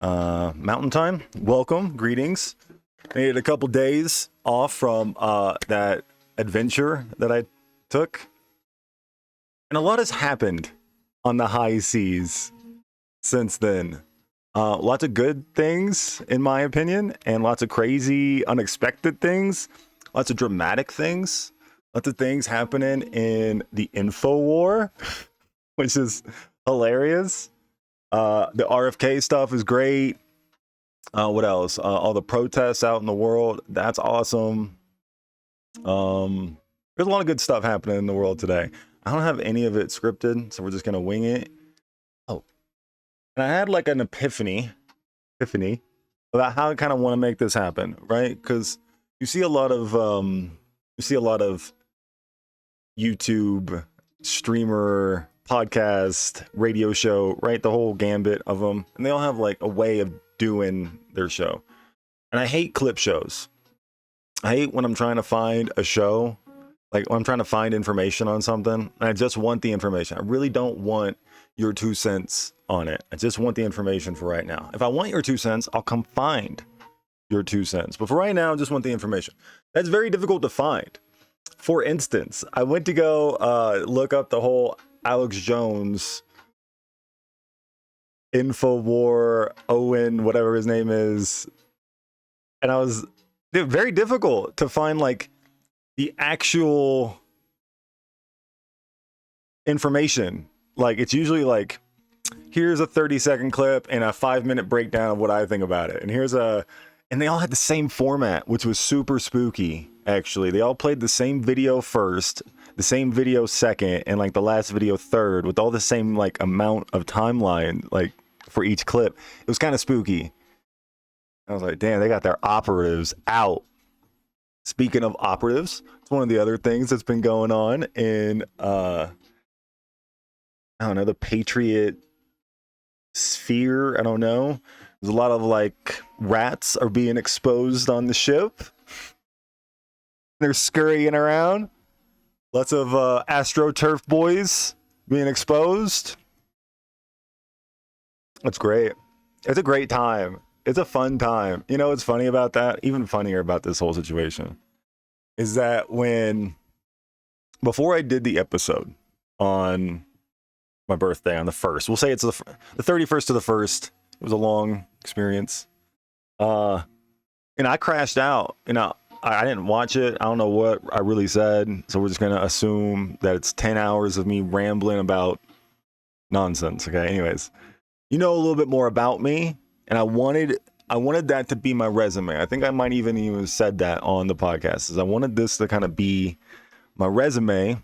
Mountain time. Welcome, greetings. I needed a couple days off from that adventure that I took, and a lot has happened on the high seas since then. Lots of good things, in my opinion, and lots of crazy, unexpected things. Lots of dramatic things. Lots of things happening in the info war, which is hilarious. The RFK stuff is great. What else? All the protests out in the world. That's awesome. There's a lot of good stuff happening in the world today. I don't have any of it scripted, so we're just gonna wing it. Oh, and I had like an epiphany about how I kind of want to make this happen, right? Because you see a lot of YouTube streamer, podcast, radio show, right? The whole gambit of them, and they all have like a way of doing their show. And I hate clip shows. I hate when I'm trying to find a show, like when I'm trying to find information on something, and I just want the information. I really don't want your 2 cents on it. I just want the information for right now. If I want your 2 cents, I'll come find your 2 cents. But for right now, I just want the information. That's very difficult to find. For instance, I went to go look up the whole Alex Jones Infowar Owen, whatever his name is, and I was very difficult to find like the actual information. Like it's usually like, here's a 30-second clip and a 5-minute breakdown of what I think about it, and and they all had the same format, which was super spooky. Actually, they all played the same video first, the same video second, and like the last video third, with all the same like amount of timeline like for each clip. It was kind of spooky. I was like, damn, they got their operatives out. Speaking of operatives, it's one of the other things that's been going on in I don't know, the Patriot sphere. I don't know. There's a lot of like rats are being exposed on the ship. They're scurrying around. Lots of AstroTurf boys being exposed. That's great. It's a great time. It's a fun time. You know what's funny about that? Even funnier about this whole situation is that before I did the episode on my birthday on the 1st, we'll say it's the 31st to the 1st. It was a long experience. And I crashed out. I didn't watch it. I don't know what I really said. So we're just going to assume that it's 10 hours of me rambling about nonsense. Okay. Anyways, you know a little bit more about me, and I wanted that to be my resume. I think I might even said that on the podcast, is I wanted this to kind of be my resume,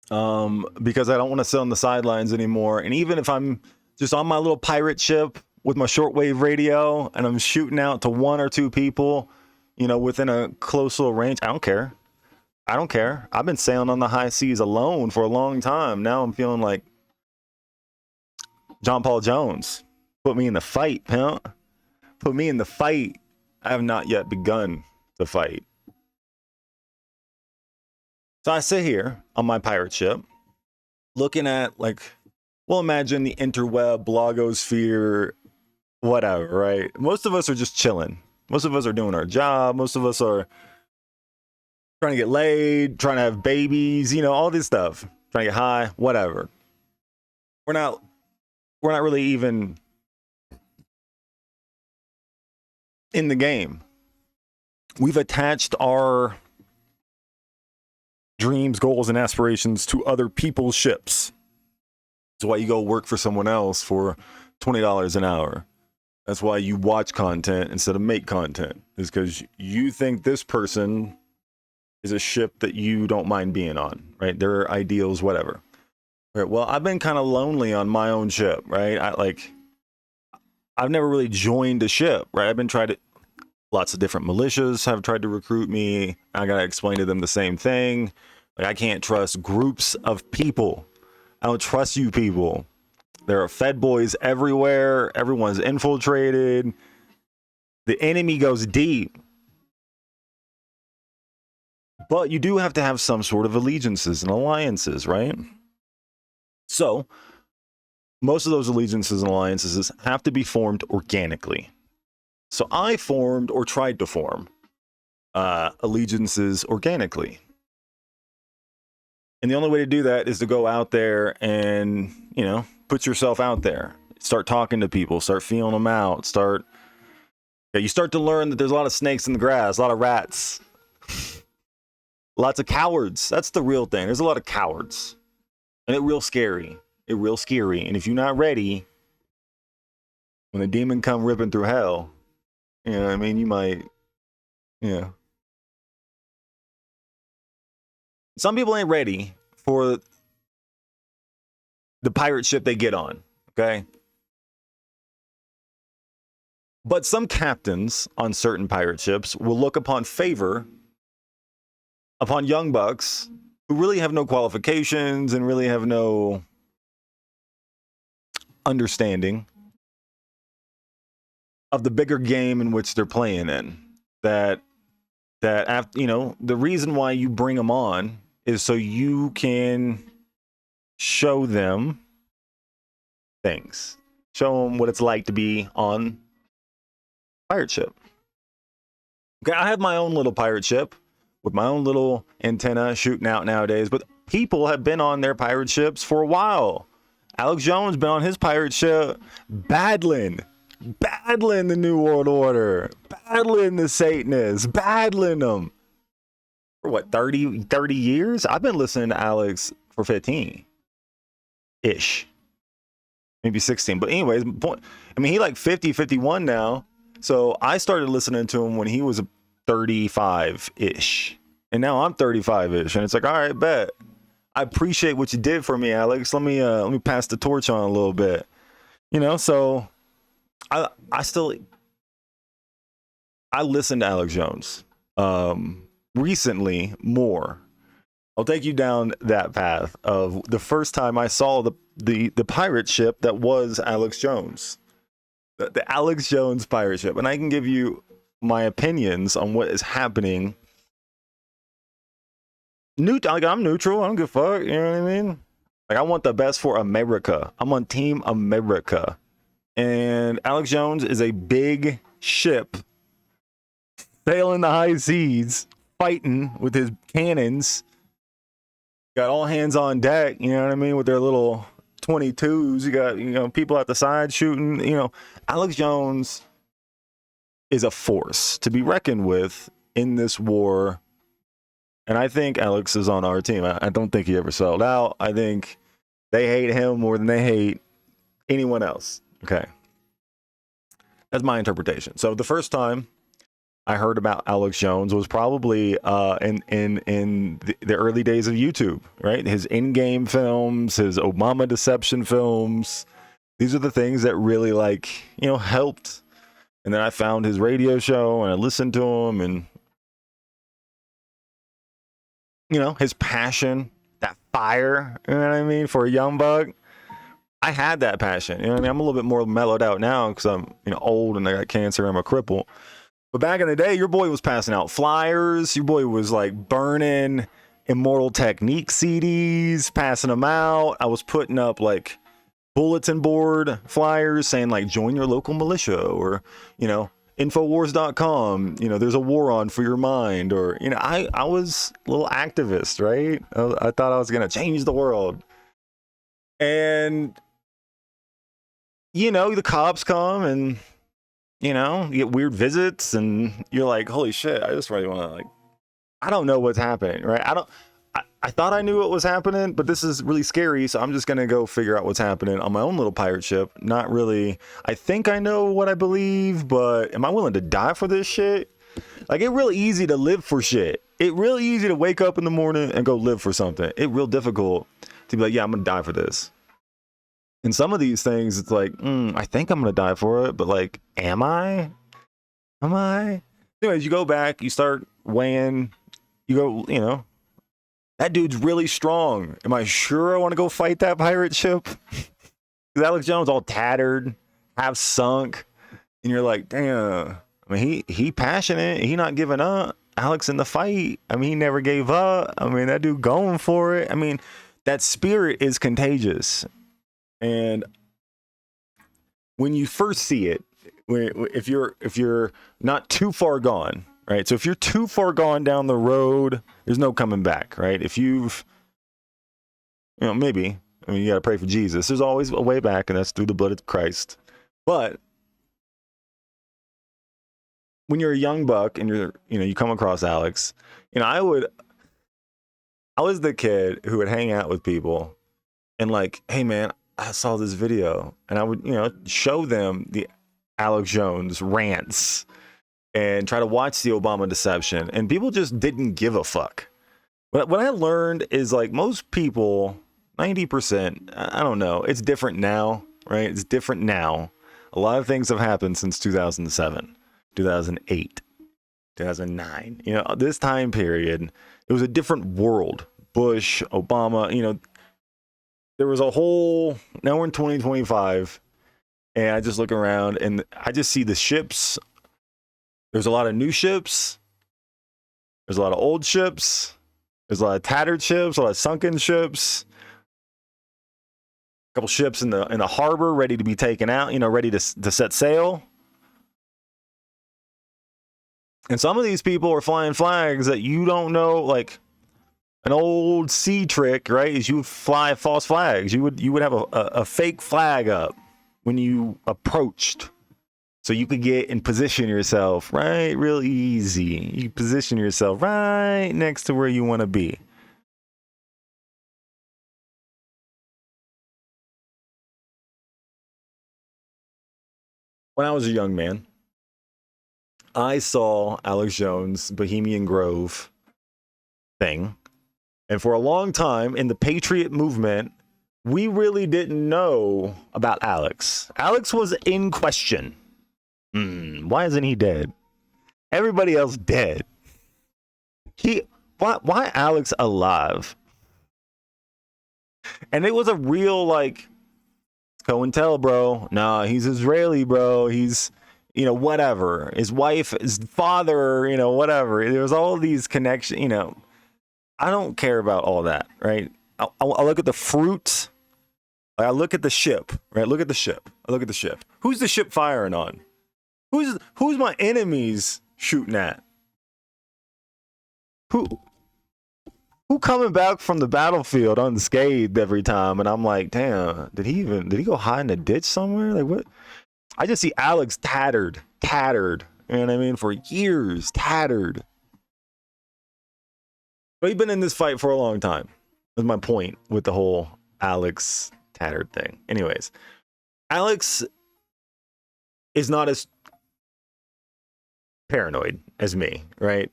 because I don't want to sit on the sidelines anymore. And even if I'm just on my little pirate ship with my shortwave radio and I'm shooting out to 1 or 2 people, within a close little range, I don't care. I've been sailing on the high seas alone for a long time. Now I'm feeling like John Paul Jones. Put me in the fight, pimp. Put me in the fight. I have not yet begun to fight. So I sit here on my pirate ship looking at imagine the interweb, blogosphere, whatever, right? Most of us are just chilling. Most of us are doing our job. Most of us are trying to get laid, trying to have babies, all this stuff. Trying to get high, whatever. We're not really even in the game. We've attached our dreams, goals, and aspirations to other people's ships. That's why you go work for someone else for $20 an hour. That's why you watch content instead of make content, is because you think this person is a ship that you don't mind being on, right? Their ideals, whatever. Right. Well, I've been kind of lonely on my own ship, right? I've never really joined a ship, right? I've been lots of different militias have tried to recruit me. I got to explain to them the same thing. Like, I can't trust groups of people. I don't trust you people. There are Fed boys everywhere. Everyone's infiltrated. The enemy goes deep. But you do have to have some sort of allegiances and alliances, right? So most of those allegiances and alliances have to be formed organically. So I formed or tried to form allegiances organically. And the only way to do that is to go out there and, put yourself out there. Start talking to people, start feeling them out, you start to learn that there's a lot of snakes in the grass, a lot of rats, lots of cowards. That's the real thing. There's a lot of cowards. And it's real scary. And if you're not ready, when the demon come ripping through hell, you might, Some people ain't ready for the pirate ship they get on, okay? But some captains on certain pirate ships will look upon favor upon young bucks who really have no qualifications and really have no understanding of the bigger game in which they're playing in. That after, the reason why you bring them on is so you can show them things, show them what it's like to be on pirate ship. Okay, I have my own little pirate ship with my own little antenna shooting out nowadays, but people have been on their pirate ships for a while. Alex Jones been on his pirate ship battling the New World Order, battling the Satanists, battling them for what, 30 years? I've been listening to Alex for 15 ish, maybe 16, but anyways, he like 50 51 now. So I started listening to him when he was 35 ish, and now I'm 35 ish, and it's like, all right, bet. I appreciate what you did for me, Alex. Let me pass the torch on a little bit, so I listened to Alex Jones recently more. I'll take you down that path of the first time I saw the pirate ship that was Alex Jones. The Alex Jones pirate ship. And I can give you my opinions on what is happening. I'm neutral. I don't give a fuck. You know what I mean? Like, I want the best for America. I'm on Team America. And Alex Jones is a big ship sailing the high seas, fighting with his cannons. Got all hands on deck, you know what I mean, with their little 22s. You got, people at the side shooting. Alex Jones is a force to be reckoned with in this war. And I think Alex is on our team. I don't think he ever sold out. I think they hate him more than they hate anyone else. Okay. That's my interpretation. So the first time I heard about Alex Jones was probably in the early days of YouTube, right? His in-game films, his Obama deception films. These are the things that really helped. And then I found his radio show and I listened to him, and his passion, that fire, you know what I mean, for a young buck. I had that passion. I'm a little bit more mellowed out now because I'm old and I got cancer and I'm a cripple. But back in the day, your boy was passing out flyers. Your boy was burning Immortal Technique CDs, passing them out. I was putting up bulletin board flyers saying join your local militia, or Infowars.com, there's a war on for your mind, or I was a little activist, right? I thought I was gonna change the world. And the cops come and you get weird visits, and you're like, holy shit, I just really want to I don't know what's happening, right? I thought I knew what was happening, but this is really scary, so I'm just gonna go figure out what's happening on my own little pirate ship. Not really, I think I know what I believe, but am I willing to die for this shit? It's real easy to live for shit. It's real easy to wake up in the morning and go live for something. It's real difficult to be like, yeah, I'm gonna die for this. And some of these things, it's I think I'm gonna die for it, but am I? Anyways, you go back, you start weighing, you go, that dude's really strong. Am I sure I want to go fight that pirate ship? Because Alex Jones all tattered, half sunk, and you're like, damn. He passionate. He not giving up. Alex in the fight. He never gave up. That dude going for it. That spirit is contagious. And when you first see it, if you're not too far gone, right? So if you're too far gone down the road, there's no coming back, right? If you've, maybe, I mean, you got to pray for Jesus. There's always a way back, and that's through the blood of Christ. But when you're a young buck and you come across Alex, I was the kid who would hang out with people and like, hey man, I saw this video, and I would, show them the Alex Jones rants and try to watch the Obama deception, and people just didn't give a fuck. But what I learned is like most people, 90%, I don't know, it's different now, right? It's different now. A lot of things have happened since 2007, 2008, 2009. This time period, it was a different world. Bush, Obama, there was a whole, now we're in 2025, and I just look around and I just see the ships. There's a lot of new ships. There's a lot of old ships. There's a lot of tattered ships, a lot of sunken ships. A couple ships in the harbor ready to be taken out, ready to set sail. And some of these people are flying flags that you don't know, like an old sea trick, right? Is you would fly false flags. You would have a fake flag up when you approached, so you could get and position yourself right real easy. You position yourself right next to where you want to be. When I was a young man, I saw Alex Jones' Bohemian Grove thing. And for a long time in the Patriot movement, we really didn't know about Alex. Alex was in question. Why isn't he dead? Everybody else dead. Why Alex alive? And it was a real like, COINTEL, bro. Nah, he's Israeli, bro. He's, whatever. His wife, his father, whatever. There was all these connections, I don't care about all that, right? I look at the fruit. I look at the ship, right? Look at the ship. I look at the ship. Who's the ship firing on? Who's my enemies shooting at? Who coming back from the battlefield unscathed every time? And I'm like, damn, did he go hide in a ditch somewhere? Like what? I just see Alex tattered. You know what I mean? For years, tattered. But he's been in this fight for a long time. That's my point with the whole Alex tattered thing. Anyways, Alex is not as paranoid as me, right?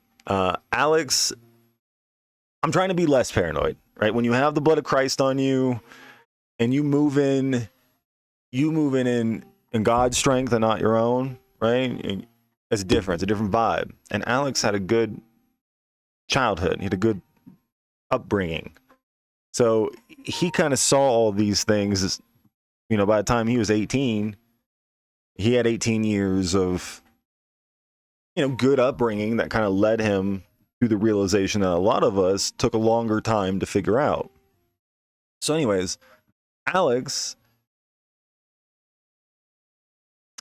Alex, I'm trying to be less paranoid, right? When you have the blood of Christ on you and you move in God's strength and not your own, right? It's different. It's a different vibe. And Alex had a good childhood. He had a good upbringing. So he kind of saw all these things, by the time he was 18, he had 18 years of, good upbringing that kind of led him to the realization that a lot of us took a longer time to figure out. So anyways, Alex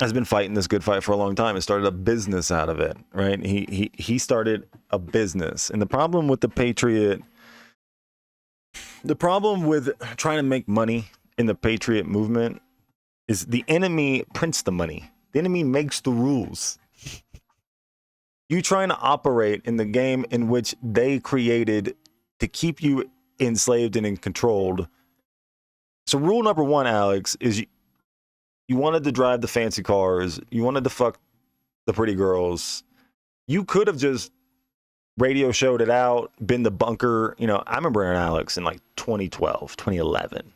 has been fighting this good fight for a long time and started a business out of it, right? He started a business. And the problem with the Patriot, the problem with trying to make money in the Patriot movement is the enemy prints the money. The enemy makes the rules. You trying to operate in the game in which they created to keep you enslaved and controlled. So rule number one, Alex, is you wanted to drive the fancy cars. You wanted to fuck the pretty girls. You could have just radio showed it out, been the bunker. I remember Alex in like 2012, 2011.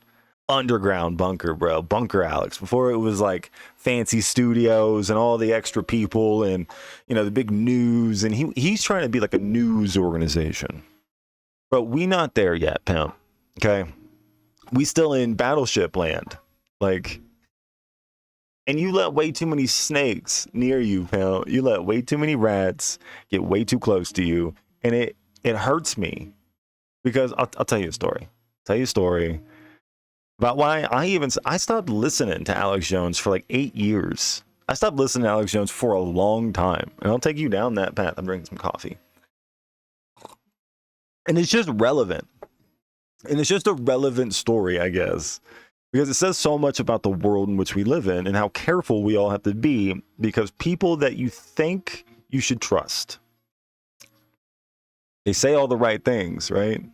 Underground bunker, bro. Bunker Alex. Before it was like fancy studios and all the extra people and, the big news. And he's trying to be like a news organization. But we not there yet, pimp. Okay? We still in battleship land. Like, and you let way too many snakes near you, pal. You let way too many rats get way too close to you. And it hurts me because I'll tell you a story. about why I stopped listening to Alex Jones for like 8 years. I stopped listening to Alex Jones for a long time, and I'll take you down that path. I'm drinking some coffee, and it's just relevant, and it's just a relevant story, I guess, because it says so much about the world in which we live in and how careful we all have to be, because people that you think you should trust, they say all the right things, right?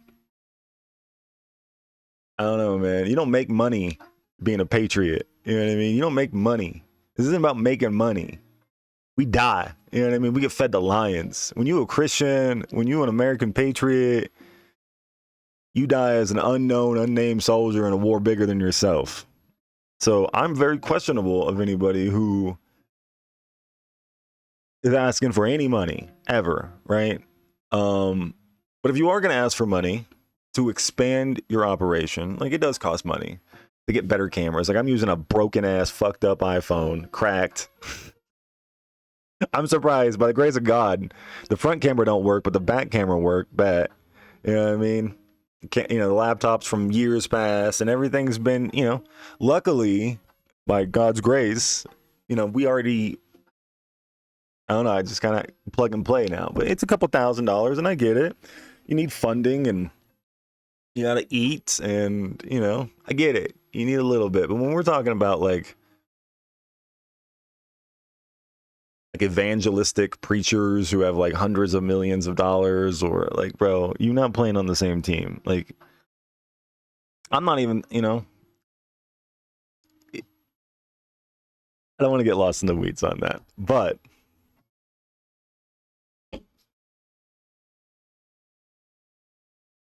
I don't know, man. You don't make money being a patriot. You know what I mean? You don't make money. This isn't about making money. We die. You know what I mean? We get fed to lions. When you're a Christian, when you're an American patriot, you die as an unknown, unnamed soldier in a war bigger than yourself. So I'm very questionable of anybody who is asking for any money ever, right? But if you are going to ask for money to expand your operation, like, it does cost money to get better cameras. Like, I'm using a broken ass, fucked up iPhone, cracked. I'm surprised, by the grace of God, the front camera don't work, but the back camera work. Bet. You know what I mean? The laptop's from years past, and everything's been, luckily, by God's grace, we already, I don't know, I just kind of plug and play now. But it's a couple $1,000s, and I get it. You need funding, and you gotta eat, and, I get it. You need a little bit. But when we're talking about, like evangelistic preachers who have, like, hundreds of millions of dollars, or, like, bro, you're not playing on the same team. Like, I'm not even, I don't want to get lost in the weeds on that. But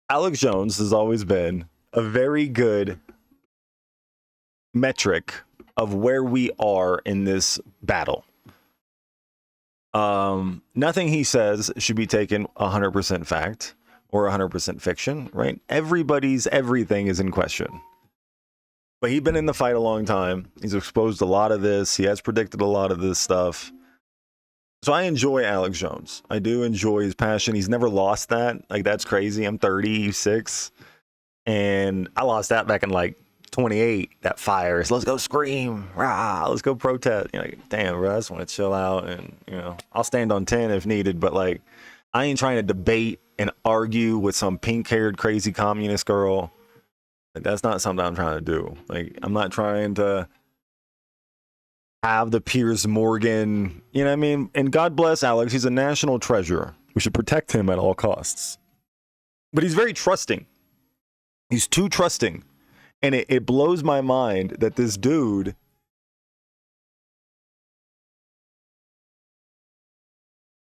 Alex Jones has always been a very good metric of where we are in this battle. Nothing he says should be taken 100% fact or 100% fiction, right? Everybody's everything is in question. But he's been in the fight a long time. He's exposed a lot of this. He has predicted a lot of this stuff. So I enjoy Alex Jones. I do enjoy his passion. He's never lost that. Like, that's crazy. I'm 36, and I lost that back in, like, 28. That fire. So let's go scream. Rah, let's go protest. Like, damn, bro, I just want to chill out, and, I'll stand on 10 if needed. But, like, I ain't trying to debate and argue with some pink-haired crazy communist girl. Like, that's not something I'm trying to do. Like, I'm not trying to have the Piers Morgan, you know what I mean? And God bless Alex. He's a national treasure. We should protect him at all costs. But he's very trusting. He's too trusting. And it blows my mind that this dude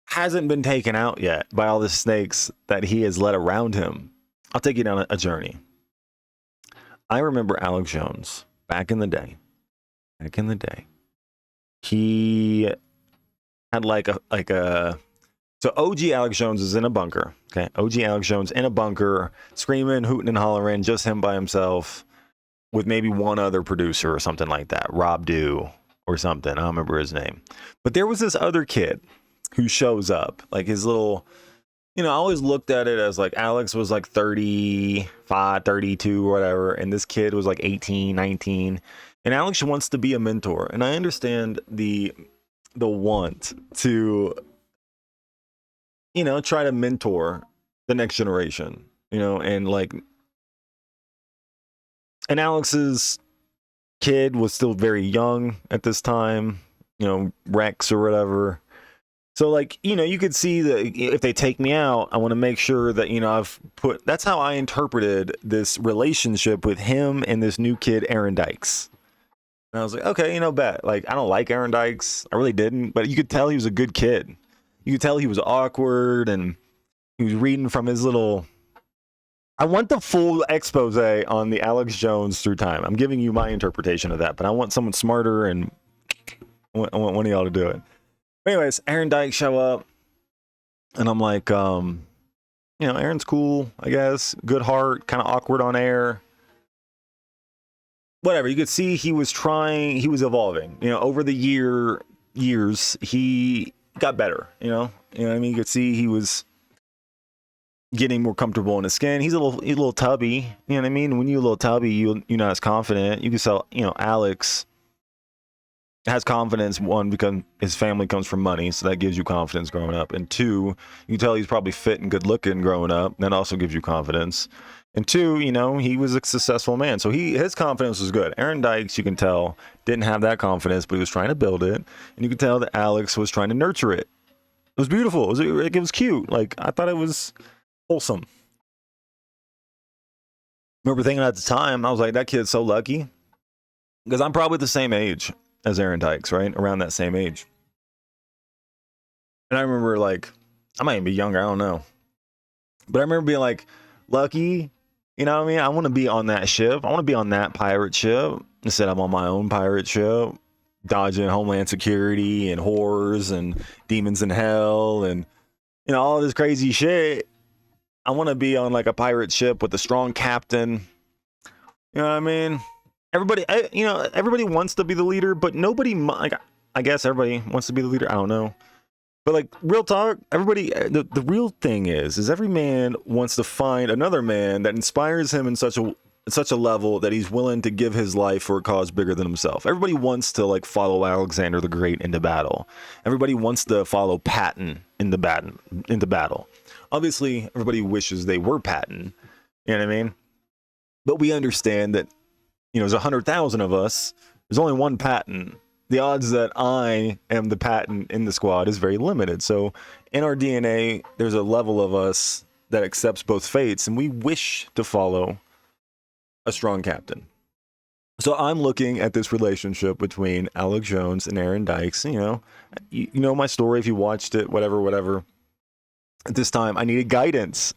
hasn't been taken out yet by all the snakes that he has led around him. I'll take you down a journey. I remember Alex Jones back in the day. He had so OG Alex Jones is in a bunker. Okay. OG Alex Jones in a bunker, screaming, hooting, and hollering, just him by himself, with maybe one other producer or something like that. Rob Dew or something. I don't remember his name. But there was this other kid who shows up, like his little, I always looked at it as like Alex was like 35, 32 or whatever. And this kid was like 18, 19. And Alex wants to be a mentor. And I understand the want to, try to mentor the next generation, and like, and Alex's kid was still very young at this time, Rex or whatever. So, like, you could see that if they take me out, I want to make sure that, that's how I interpreted this relationship with him and this new kid, Aaron Dykes. And I was like, okay, bet. Like, I don't like Aaron Dykes. I really didn't. But you could tell he was a good kid. You could tell he was awkward, and he was reading from his little... I want the full expose on the Alex Jones through time. I'm giving you my interpretation of that, but I want someone smarter, and I want one of y'all to do it. Anyways, Aaron Dykes show up, and I'm like, Aaron's cool, I guess. Good heart, kind of awkward on air. Whatever, you could see he was evolving. Over the years, he got better. You know what I mean? You could see he was getting more comfortable in his skin. He's a little tubby. You know what I mean? When you're a little tubby, you're not as confident. You can tell, Alex has confidence, one, because his family comes from money, so that gives you confidence growing up. And two, you can tell he's probably fit and good looking growing up. That also gives you confidence. And two, he was a successful man. So his confidence was good. Aaron Dykes, you can tell, didn't have that confidence, but he was trying to build it. And you can tell that Alex was trying to nurture it. It was beautiful. It was cute. Like, I thought it was wholesome. Remember thinking at the time, I was like, that kid's so lucky. Because I'm probably the same age as Aaron Dykes, right? Around that same age. And I remember, like, I might even be younger, I don't know. But I remember being like, lucky, you know what I mean? I want to be on that ship. I want to be on that pirate ship instead I'm on my own pirate ship, dodging Homeland Security and whores and demons in hell and, all this crazy shit. I want to be on like a pirate ship with a strong captain. You know what I mean? Everybody wants to be the leader, but nobody, like, I guess everybody wants to be the leader. I don't know. But like, real talk, everybody, the real thing is every man wants to find another man that inspires him in such a level that he's willing to give his life for a cause bigger than himself. Everybody wants to like follow Alexander the Great into battle. Everybody wants to follow Patton into battle. Obviously, everybody wishes they were Patton. You know what I mean? But we understand that, there's 100,000 of us. There's only one Patton. The odds that I am the Patton in the squad is very limited. So in our DNA, there's a level of us that accepts both fates, and we wish to follow a strong captain. So I'm looking at this relationship between Alex Jones and Aaron Dykes. You know my story if you watched it, whatever. At this time, I needed guidance.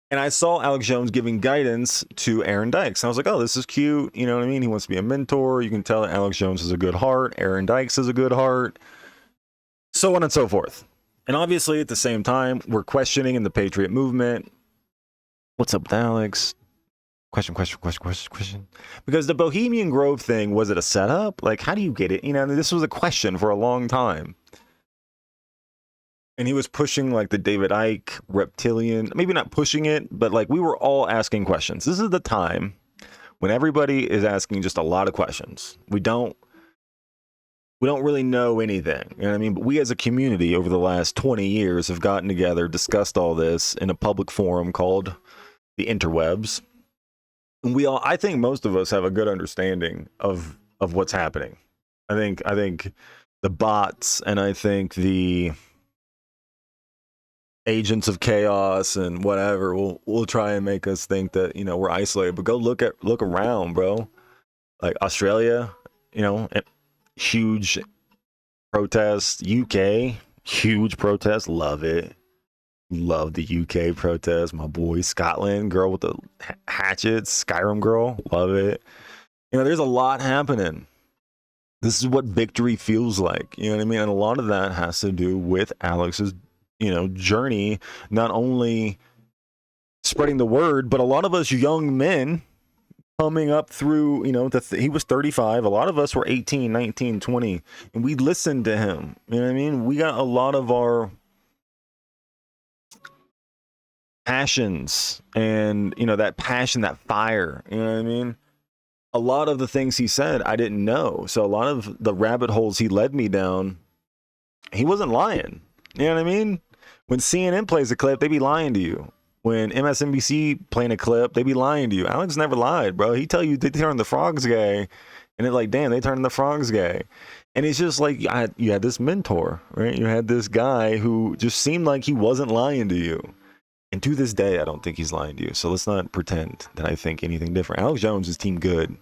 And I saw Alex Jones giving guidance to Aaron Dykes. And I was like, oh, this is cute. You know what I mean? He wants to be a mentor. You can tell that Alex Jones has a good heart. Aaron Dykes has a good heart. So on and so forth. And obviously, at the same time, we're questioning in the Patriot movement. What's up with Alex? Question. Because the Bohemian Grove thing, was it a setup? Like, how do you get it? This was a question for a long time. And he was pushing like the David Icke reptilian, maybe not pushing it, but like we were all asking questions. This is the time when everybody is asking just a lot of questions. We don't really know anything. You know what I mean? But we as a community over the last 20 years have gotten together, discussed all this in a public forum called the interwebs. And I think most of us have a good understanding of what's happening. I think the bots and I think the agents of chaos and whatever will try and make us think that we're isolated, but go look around, bro. Like Australia, huge protests. UK, huge protests. Love it. Love the UK protest. My boy Scotland, girl with the hatchets, Skyrim girl, love it. There's a lot happening. This is what victory feels like. You know what I mean? And a lot of that has to do with Alex's journey, not only spreading the word, but a lot of us young men coming up through, he was 35. A lot of us were 18, 19, 20, and we listened to him. You know what I mean? We got a lot of our passions and, that passion, that fire. You know what I mean? A lot of the things he said, I didn't know. So a lot of the rabbit holes he led me down, he wasn't lying. You know what I mean? When CNN plays a clip, they be lying to you. When MSNBC playing a clip, they be lying to you. Alex never lied, bro. He tell you they turn the frogs gay, and it's like, damn, they turned the frogs gay. And it's just like you had this mentor, right? You had this guy who just seemed like he wasn't lying to you. And to this day, I don't think he's lying to you. So let's not pretend that I think anything different. Alex Jones is team good.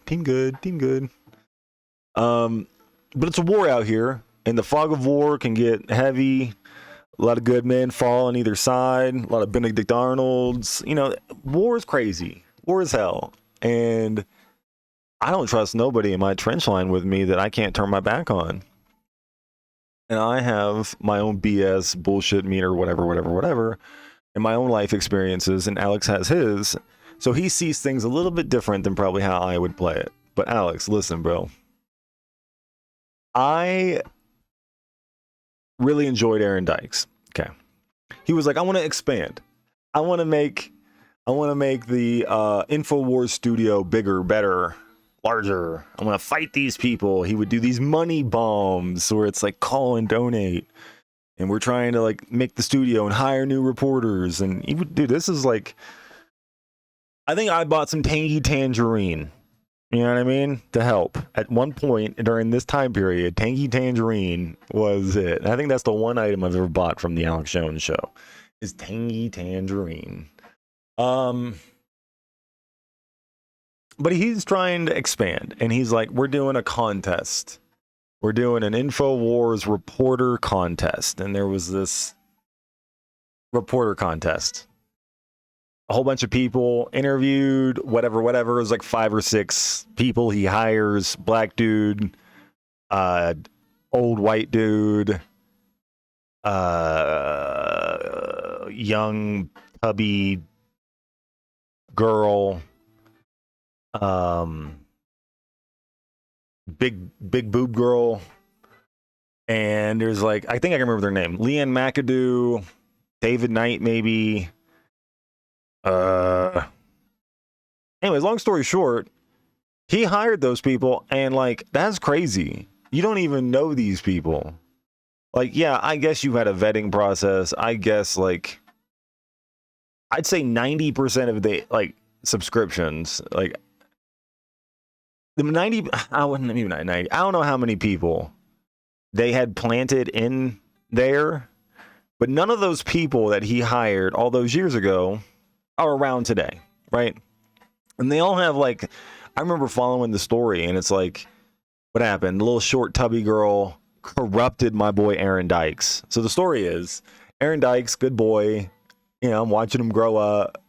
But it's a war out here, and the fog of war can get heavy. A lot of good men fall on either side. A lot of Benedict Arnolds. War is crazy. War is hell. And I don't trust nobody in my trench line with me that I can't turn my back on. And I have my own BS, bullshit meter, whatever, and my own life experiences. And Alex has his. So he sees things a little bit different than probably how I would play it. But Alex, listen, bro. I really enjoyed Aaron Dykes. Okay. He was like, I want to expand. I want to make the InfoWars studio bigger, better, larger. I want to fight these people. He would do these money bombs where it's like call and donate. And we're trying to like make the studio and hire new reporters. And he would do this is like, I think I bought some Tangy Tangerine. You know what I mean? To help. At one point during this time period, Tangy Tangerine was it. And I think that's the one item I've ever bought from the Alex Jones show is Tangy Tangerine. But he's trying to expand and he's like, we're doing a contest. We're doing an InfoWars reporter contest. And there was this reporter contest. A whole bunch of people interviewed, whatever. It was like 5 or 6 people he hires. Black dude, old white dude, young tubby girl, big boob girl. And there's like, I think I can remember their name. Leanne McAdoo, David Knight, maybe. Anyways, long story short, he hired those people and like, that's crazy. You don't even know these people. Like, yeah, I guess you had a vetting process. I guess like, I'd say 90% of the like subscriptions, like the 90, I wouldn't even 90. I don't know how many people they had planted in there, but none of those people that he hired all those years ago are around today, right? And they all have like, I remember following the story and it's like, what happened? The little short tubby girl corrupted my boy Aaron Dykes. So the story is Aaron Dykes, good boy. You know, I'm watching him grow up,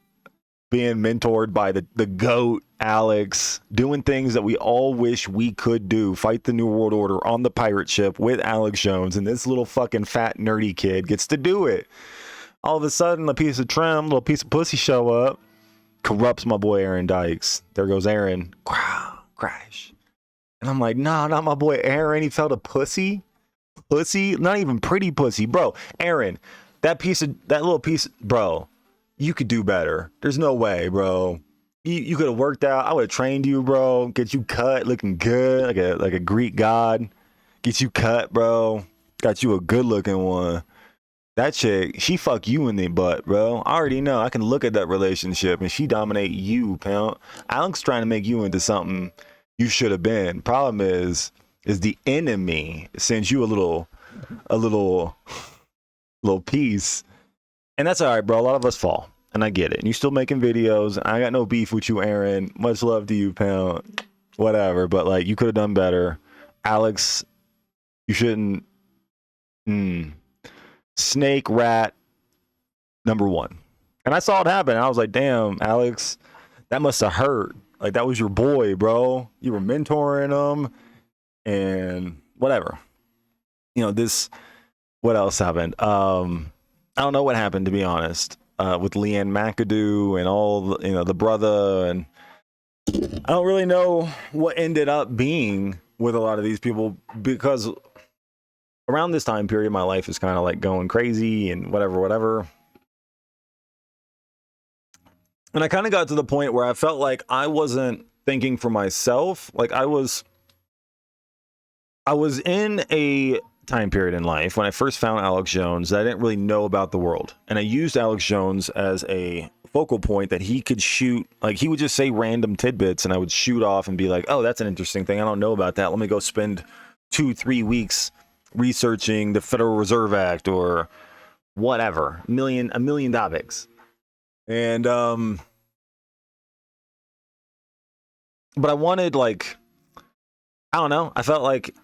being mentored by the GOAT, Alex, doing things that we all wish we could do. Fight the New World Order on the pirate ship with Alex Jones. And this little fucking fat nerdy kid gets to do it. All of a sudden, a piece of trim, little piece of pussy show up, corrupts my boy Aaron Dykes. There goes Aaron. Crash. And I'm like, nah, not my boy Aaron. He felt a pussy. Pussy? Not even pretty pussy. Bro, Aaron, that little piece, bro, you could do better. There's no way, bro. You could have worked out. I would have trained you, bro. Get you cut, looking good, like a Greek god. Get you cut, bro. Got you a good looking one. That chick, she fuck you in the butt, bro. I already know. I can look at that relationship and she dominate you, pal. Alex trying to make you into something you should have been. Problem is the enemy sends you a little piece. And that's all right, bro. A lot of us fall. And I get it. And you're still making videos. I got no beef with you, Aaron. Much love to you, pal. Whatever. But like, you could have done better. Alex, you shouldn't. Snake rat number 1. And I saw it happen. I was like, damn, Alex, that must have hurt. Like, that was your boy, bro. You were mentoring him and whatever. You know, what else happened? I don't know what happened, to be honest, with Leanne McAdoo and all, the brother. And I don't really know what ended up being with a lot of these people, because around this time period, my life is kind of like going crazy and whatever. And I kind of got to the point where I felt like I wasn't thinking for myself. Like I was in a time period in life when I first found Alex Jones that I didn't really know about the world. And I used Alex Jones as a focal point that he could shoot. Like he would just say random tidbits and I would shoot off and be like, oh, that's an interesting thing. I don't know about that. Let me go spend 2-3 weeks researching the Federal Reserve Act or whatever, a million topics. And but I wanted, like, I don't know, I felt like,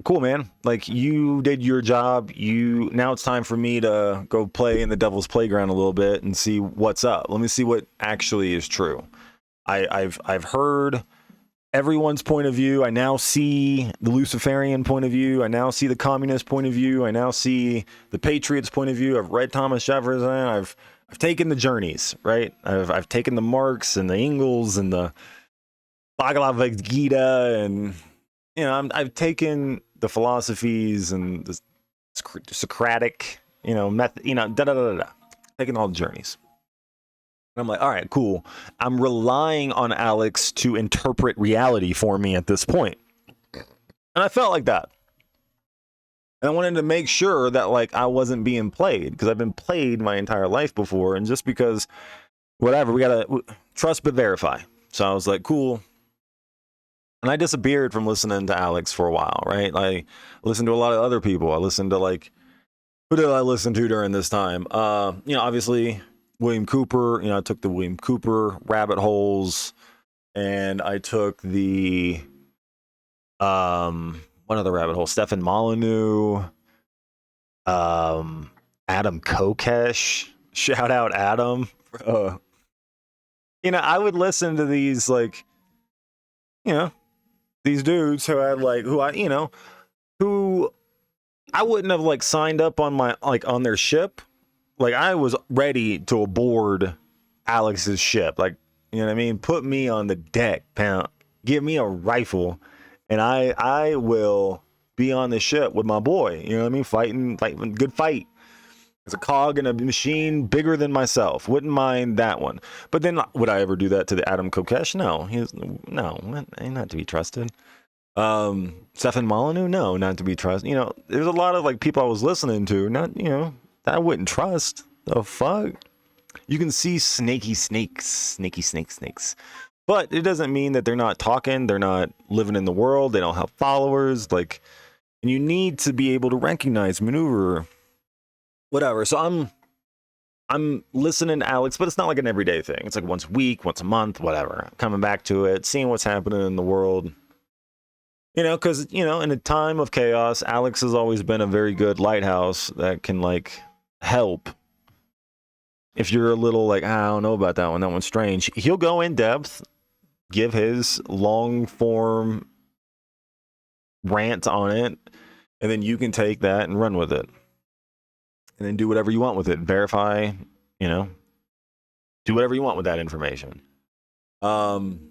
cool, man, like you did your job, now it's time for me to go play in the devil's playground a little bit and see what's up. Let me see what actually is true. I've heard everyone's point of view. I now see the Luciferian point of view. I now see the communist point of view. I now see the Patriots point of view. I've read Thomas Jefferson. I've taken the journeys, right? I've taken the Marx and the Engels and the Bhagavad Gita, and I've taken the philosophies and the Socratic method, da da da da, taking all the journeys. And I'm like, all right, cool. I'm relying on Alex to interpret reality for me at this point. And I felt like that. And I wanted to make sure that like I wasn't being played, because I've been played my entire life before. And just because, whatever, we gotta trust but verify. So I was like, cool. And I disappeared from listening to Alex for a while, right? I listened to a lot of other people. I listened to like, who did I listen to during this time? Obviously William Cooper. I took the William Cooper rabbit holes, and I took the one other rabbit hole, Stefan Molyneux, Adam Kokesh. Shout out Adam. I would listen to these like, these dudes who had like who I wouldn't have like signed up on my on their ship. Like I was ready to aboard Alex's ship. Like, you know what I mean? Put me on the deck, pal. Give me a rifle, and I will be on the ship with my boy. You know what I mean? Fighting, good fight. It's a cog in a machine bigger than myself. Wouldn't mind that one. But then would I ever do that to the Adam Kokesh? No. He's not to be trusted. Stefan Molyneux? No, not to be trusted. There's a lot of like people I was listening to, not, that I wouldn't trust. The fuck? You can see snaky snakes. But it doesn't mean that they're not talking, they're not living in the world, they don't have followers, like, and you need to be able to recognize, maneuver, whatever. So I'm listening to Alex, but it's not like an everyday thing. It's like once a week, once a month, whatever. Coming back to it, seeing what's happening in the world. Because, in a time of chaos, Alex has always been a very good lighthouse that can, like, help. If you're a little like, I don't know about that one, that one's strange, he'll go in depth, give his long form rant on it, and then you can take that and run with it. And then do whatever you want with it. Verify, do whatever you want with that information. During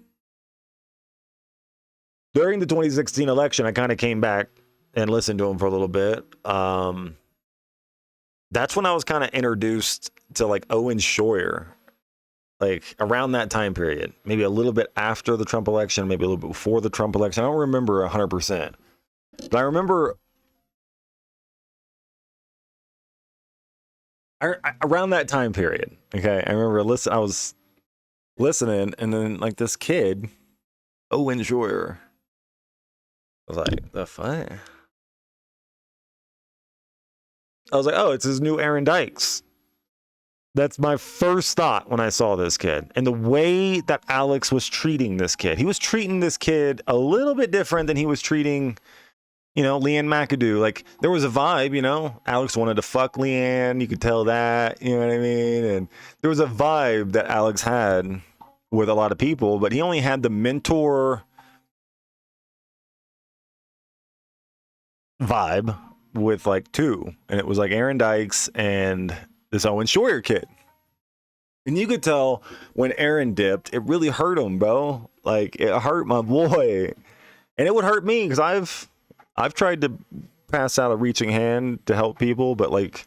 the 2016 election, I kind of came back and listened to him for a little bit. That's when I was kind of introduced to like Owen Schroyer, like around that time period, maybe a little bit after the Trump election, maybe a little bit before the Trump election. I don't remember 100%, but I remember around that time period. Okay. I remember I was listening, and then like this kid, Owen Schroyer, I was like, the fuck? I was like, oh, it's his new Aaron Dykes. That's my first thought when I saw this kid. And the way that Alex was treating this kid, he was treating this kid a little bit different than he was treating, Leanne McAdoo. Like, there was a vibe, Alex wanted to fuck Leanne. You could tell that, you know what I mean? And there was a vibe that Alex had with a lot of people, but he only had the mentor vibe with like two, and it was like Aaron Dykes and this Owen Schroyer kid. And you could tell when Aaron dipped, it really hurt him, bro. Like, it hurt my boy, and it would hurt me because I've tried to pass out a reaching hand to help people, but like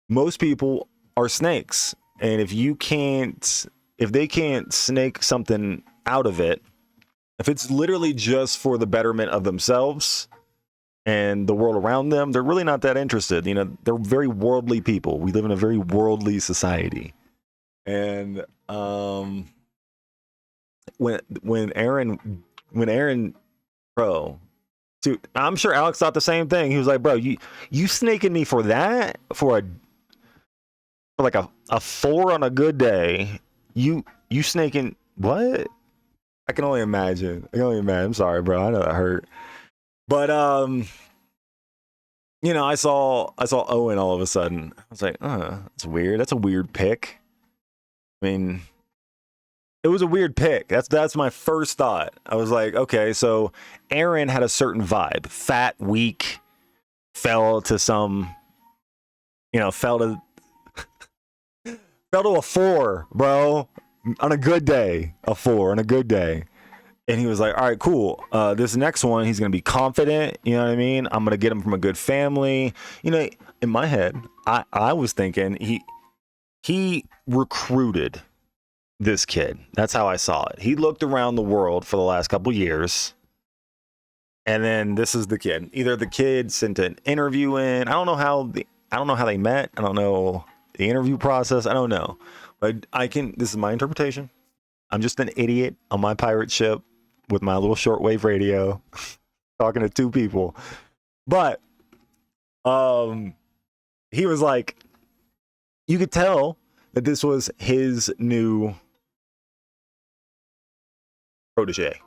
most people are snakes, and if they can't snake something out of it, if it's literally just for the betterment of themselves and the world around them, they're really not that interested. They're very worldly people. We live in a very worldly society. And when Aaron, bro, dude, I'm sure Alex thought the same thing. He was like, bro, you snaking me for that? For like a 4 on a good day. You snaking what? I can only imagine. I'm sorry, bro. I know that hurt. But I saw Owen all of a sudden. I was like, that's weird. That's a weird pick. I mean, it was a weird pick. That's my first thought. I was like, okay, so Aaron had a certain vibe. Fat, weak, fell to a 4, bro. On a good day. A 4 on a good day. And he was like, all right, cool. This next one, he's going to be confident. You know what I mean? I'm going to get him from a good family. You know, in my head, I was thinking he recruited this kid. That's how I saw it. He looked around the world for the last couple years. And then this is the kid. Either the kid sent an interview in. I don't know how they met. I don't know the interview process. I don't know. But this is my interpretation. I'm just an idiot on my pirate ship with my little shortwave radio talking to two people. But he was like, you could tell that this was his new protege.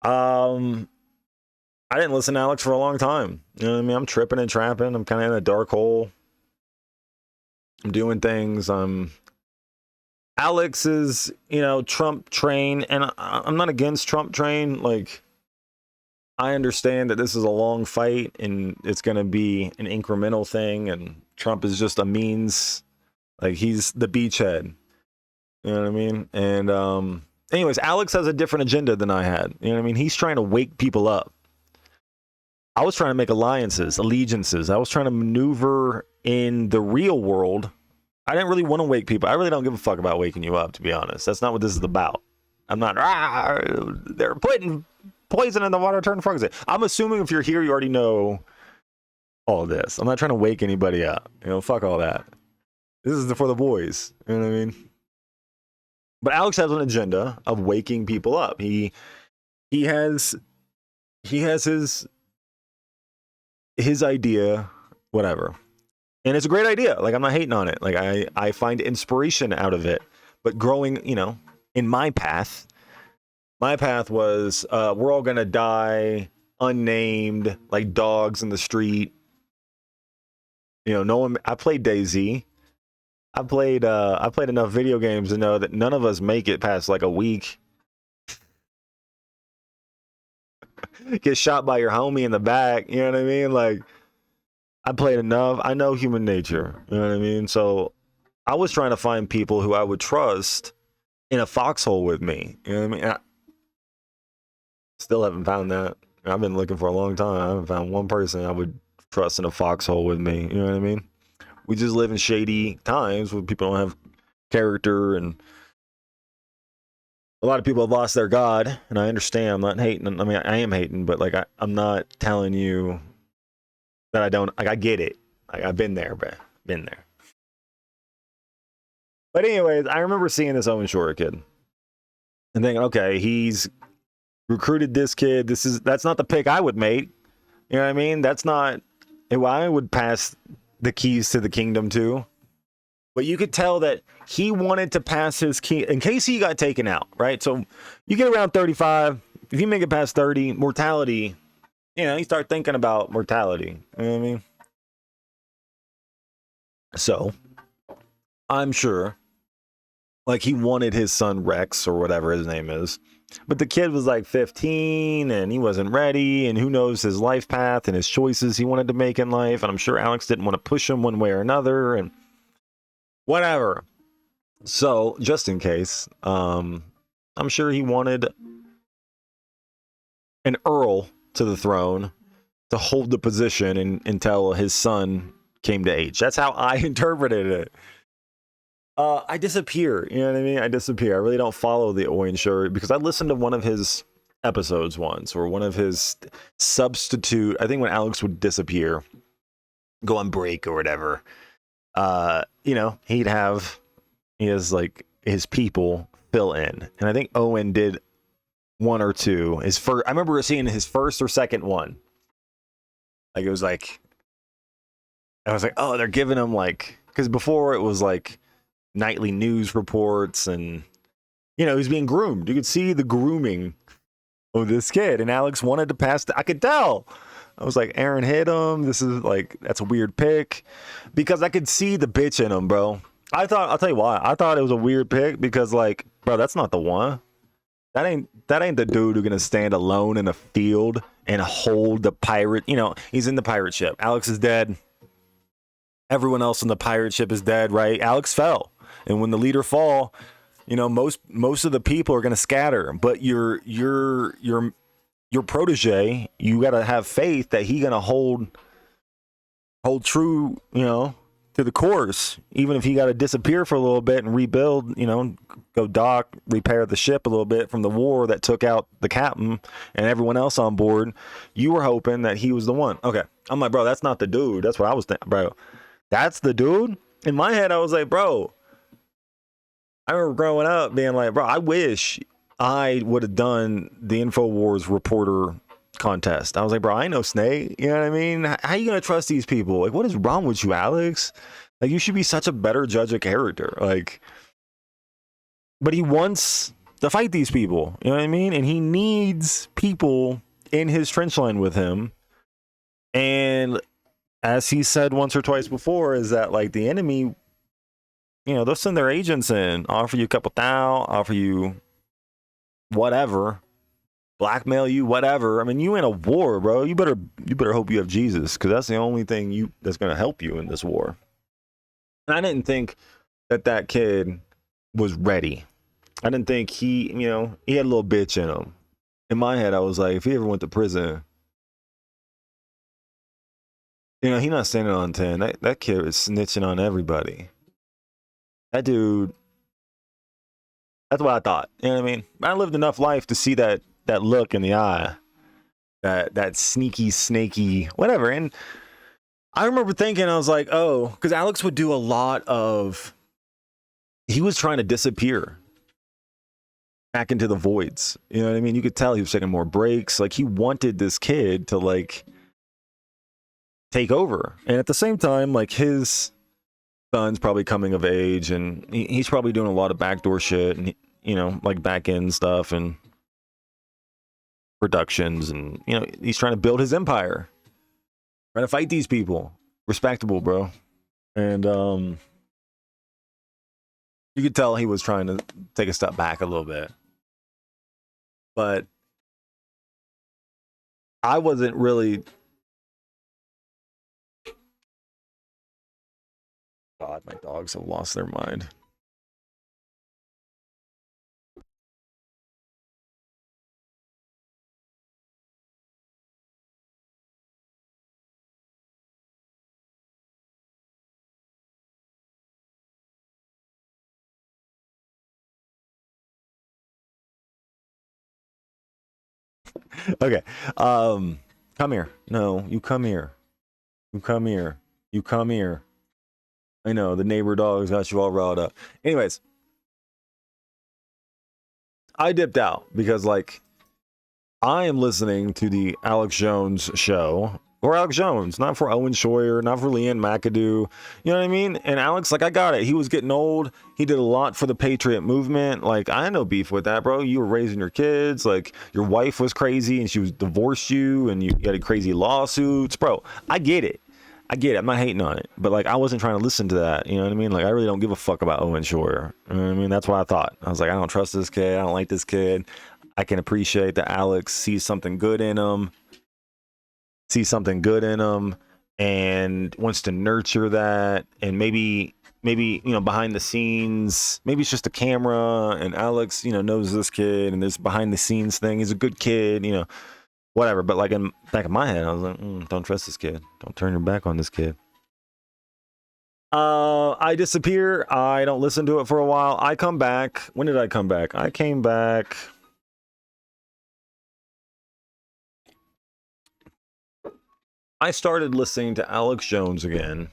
I didn't listen to Alex for a long time. You know what I mean? I'm tripping and trapping. I'm kind of in a dark hole. I'm doing things. Alex is, Trump train, and I'm not against Trump train. Like, I understand that this is a long fight and it's going to be an incremental thing, and Trump is just a means. Like, he's the beachhead. You know what I mean? And anyways, Alex has a different agenda than I had. You know what I mean? He's trying to wake people up. I was trying to make alliances, allegiances. I was trying to maneuver in the real world. I didn't really want to wake people. I really don't give a fuck about waking you up, to be honest. That's not what this is about. I'm not, they're putting poison in the water, turn frogs. I'm assuming if you're here, you already know all this. I'm not trying to wake anybody up. Fuck all that. This is for the boys. You know what I mean? But Alex has an agenda of waking people up. He has his idea, whatever. And it's a great idea. Like, I'm not hating on it. Like, I find inspiration out of it. But growing, in my path was we're all gonna die unnamed, like dogs in the street. No one. I played DayZ. I played enough video games to know that none of us make it past like a week. Get shot by your homie in the back. You know what I mean? Like, I played enough. I know human nature. You know what I mean? So I was trying to find people who I would trust in a foxhole with me. You know what I mean? I still haven't found that. I've been looking for a long time. I haven't found one person I would trust in a foxhole with me. You know what I mean? We just live in shady times where people don't have character, and a lot of people have lost their God, and I understand. I'm not hating. I mean, I am hating, but like, I'm not telling you that I don't. Like, I get it. Like, I've been there, but been there. But anyways, I remember seeing this Owen Shore kid and thinking, okay, he's recruited this kid. That's not the pick I would make. You know what I mean? That's not who I would pass the keys to the kingdom to. But you could tell that he wanted to pass his key in case he got taken out, right? So you get around 35. If you make it past 30, mortality, you start thinking about mortality. You know what I mean? So I'm sure, like, he wanted his son Rex, or whatever his name is. But the kid was like 15 and he wasn't ready, and who knows his life path and his choices he wanted to make in life. And I'm sure Alex didn't want to push him one way or another, and whatever. So just in case, I'm sure he wanted an earl to the throne to hold the position until his son came to age. That's how I interpreted it. I disappear. You know what I mean? I disappear. I really don't follow the Owen Shore because I listened to one of his episodes once, or one of his substitute. I think when Alex would disappear, go on break or whatever, he has like his people fill in. And I think Owen did one or two. I remember seeing his first or second one. Like, it was like, I was like, oh, they're giving him like, because before it was like nightly news reports, and he's being groomed. You could see the grooming of this kid, and Alex wanted to pass. I could tell. I was like, Aaron hit him. This is like, that's a weird pick, because I could see the bitch in him, bro. I'll tell you why. I thought it was a weird pick because, like, bro, that's not the one. That ain't the dude who's gonna stand alone in a field and hold the pirate. He's in the pirate ship. Alex is dead. Everyone else in the pirate ship is dead, right? Alex fell. And when the leader fall, You know, most of the people are going to scatter, but your protege, you got to have faith that he going to hold true, you know, to the course, even if he got to disappear for a little bit and rebuild, you know, go dock, repair the ship a little bit from the war that took out the captain and everyone else on board. You were hoping that he was the one. Okay. I'm like, bro, that's not the dude. That's what I was thinking, bro. That's the dude. In my head, I was like, bro, I remember growing up being like, bro, I wish I would have done the InfoWars reporter contest. I was like, bro, I know Snake. You know what I mean? How you gonna trust these people? Like, what is wrong with you, Alex? Like, you should be such a better judge of character. Like, but he wants to fight these people. You know what I mean? And he needs people in his trench line with him. And as he said once or twice before, is that like the enemy, you know, they'll send their agents in, offer you a couple thou, offer you whatever, blackmail you, whatever. I mean, you in a war, bro. You better hope you have Jesus, because that's the only thing that's going to help you in this war. And I didn't think that kid was ready. I didn't think he had a little bitch in him. In my head, I was like, if he ever went to prison, you know, he's not standing on 10. That kid is snitching on everybody. That dude, that's what I thought. You know what I mean? I lived enough life to see that look in the eye, that sneaky, snaky, whatever. And I remember thinking, I was like, oh, because Alex would do a lot of, he was trying to disappear back into the voids. You know what I mean? You could tell he was taking more breaks. Like, he wanted this kid to like take over. And at the same time, like, his son's probably coming of age, and he's probably doing a lot of backdoor shit, and you know, like back end stuff and productions, and you know, he's trying to build his empire, trying to fight these people. Respectable, bro. And you could tell he was trying to take a step back a little bit, but I wasn't really. God, my dogs have lost their mind. Okay. Come here. No, you come here. You come here. You come here. I know, the neighbor dogs got you all riled up. Anyways, I dipped out because, like, I am listening to the Alex Jones show, or Alex Jones, not for Owen Schroyer, not for Leanne McAdoo. You know what I mean? And Alex, like, I got it. He was getting old. He did a lot for the Patriot movement. Like, I had no beef with that, bro. You were raising your kids. Like, your wife was crazy and she was divorced you, and you had crazy lawsuits. Bro, I get it. I get it. I'm not hating on it. But, like, I wasn't trying to listen to that. You know what I mean? Like, I really don't give a fuck about Owen Schroyer. You know what I mean? That's what I thought. I was like, I don't trust this kid. I don't like this kid. I can appreciate that Alex sees something good in him, and wants to nurture that. And maybe, you know, behind the scenes, maybe it's just a camera, and Alex, you know, knows this kid, and this behind the scenes thing. He's a good kid, you know. Whatever, but like in back of my head, I was like, don't trust this kid. Don't turn your back on this kid. I disappear. I don't listen to it for a while. I come back. When did I come back? I came back. I started listening to Alex Jones again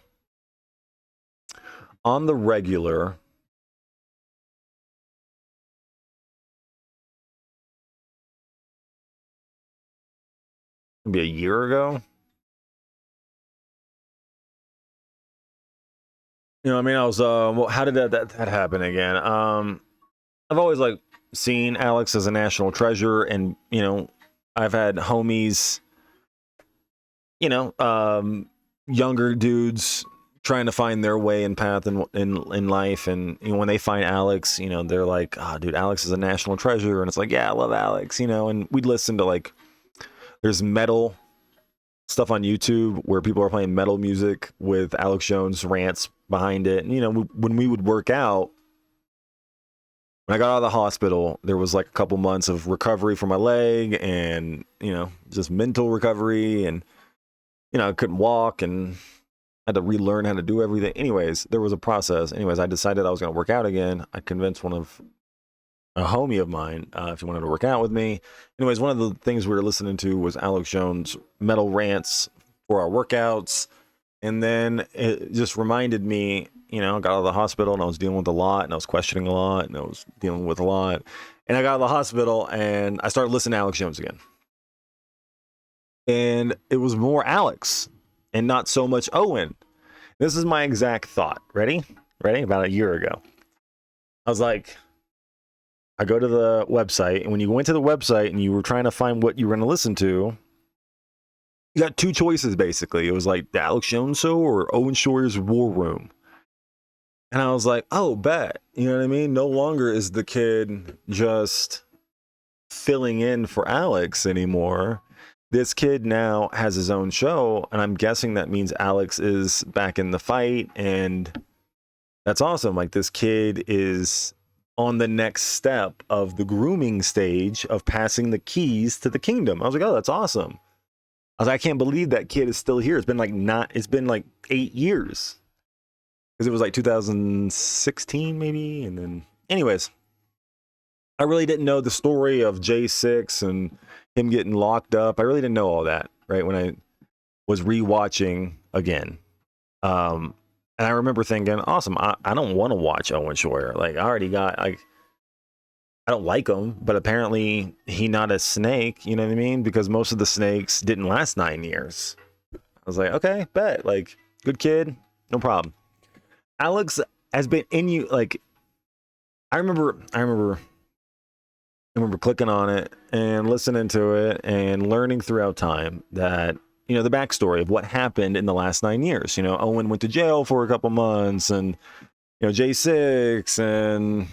on the regular. Maybe a year ago. You know what I mean? I was well, how did that happen again? I've always like seen Alex as a national treasure, and you know, I've had homies, you know, younger dudes trying to find their way and path in life, and you know, when they find Alex, you know, they're like, oh dude, Alex is a national treasure. And it's like, yeah, I love Alex, you know. And we'd listen to, like, there's metal stuff on YouTube where people are playing metal music with Alex Jones rants behind it. And, you know, when we would work out, When I got out of the hospital, there was like a couple months of recovery for my leg and, just mental recovery. And, I couldn't walk and had to relearn how to do everything. Anyways, there was a process. Anyways, I decided I was going to work out again. I convinced a homie of mine, if he wanted to work out with me. Anyways, one of the things we were listening to was Alex Jones' metal rants for our workouts. And then it just reminded me, I got out of the hospital and I was dealing with a lot and I was questioning a lot and I was dealing with a lot. And I got out of the hospital and I started listening to Alex Jones again. And it was more Alex and not so much Owen. This is my exact thought. Ready? About a year ago. I was like, I go to the website, and when you went to the website and you were trying to find what you were going to listen to, you got two choices, basically. It was like the Alex Jones Show or Owen Schroyer's War Room. And I was like, oh, bet. You know what I mean? No longer is the kid just filling in for Alex anymore. This kid now has his own show, and I'm guessing that means Alex is back in the fight, and that's awesome. Like, this kid is on the next step of the grooming stage of passing the keys to the kingdom. I was like, oh, that's awesome. I was like, I can't believe that kid is still here. It's been like 8 years. Because it was like 2016 maybe. And then anyways, I really didn't know the story of J6 and him getting locked up. I really didn't know all that, right? When I was rewatching again. And I remember thinking, awesome, I don't want to watch Owen Schroyer. Like, I already got, like, I don't like him, but apparently he not a snake, you know what I mean? Because most of the snakes didn't last 9 years. I was like, okay, bet. Like, good kid, no problem. Alex has been in you, like, I remember clicking on it and listening to it and learning throughout time that, the backstory of what happened in the last 9 years. Owen went to jail for a couple months and, J6 and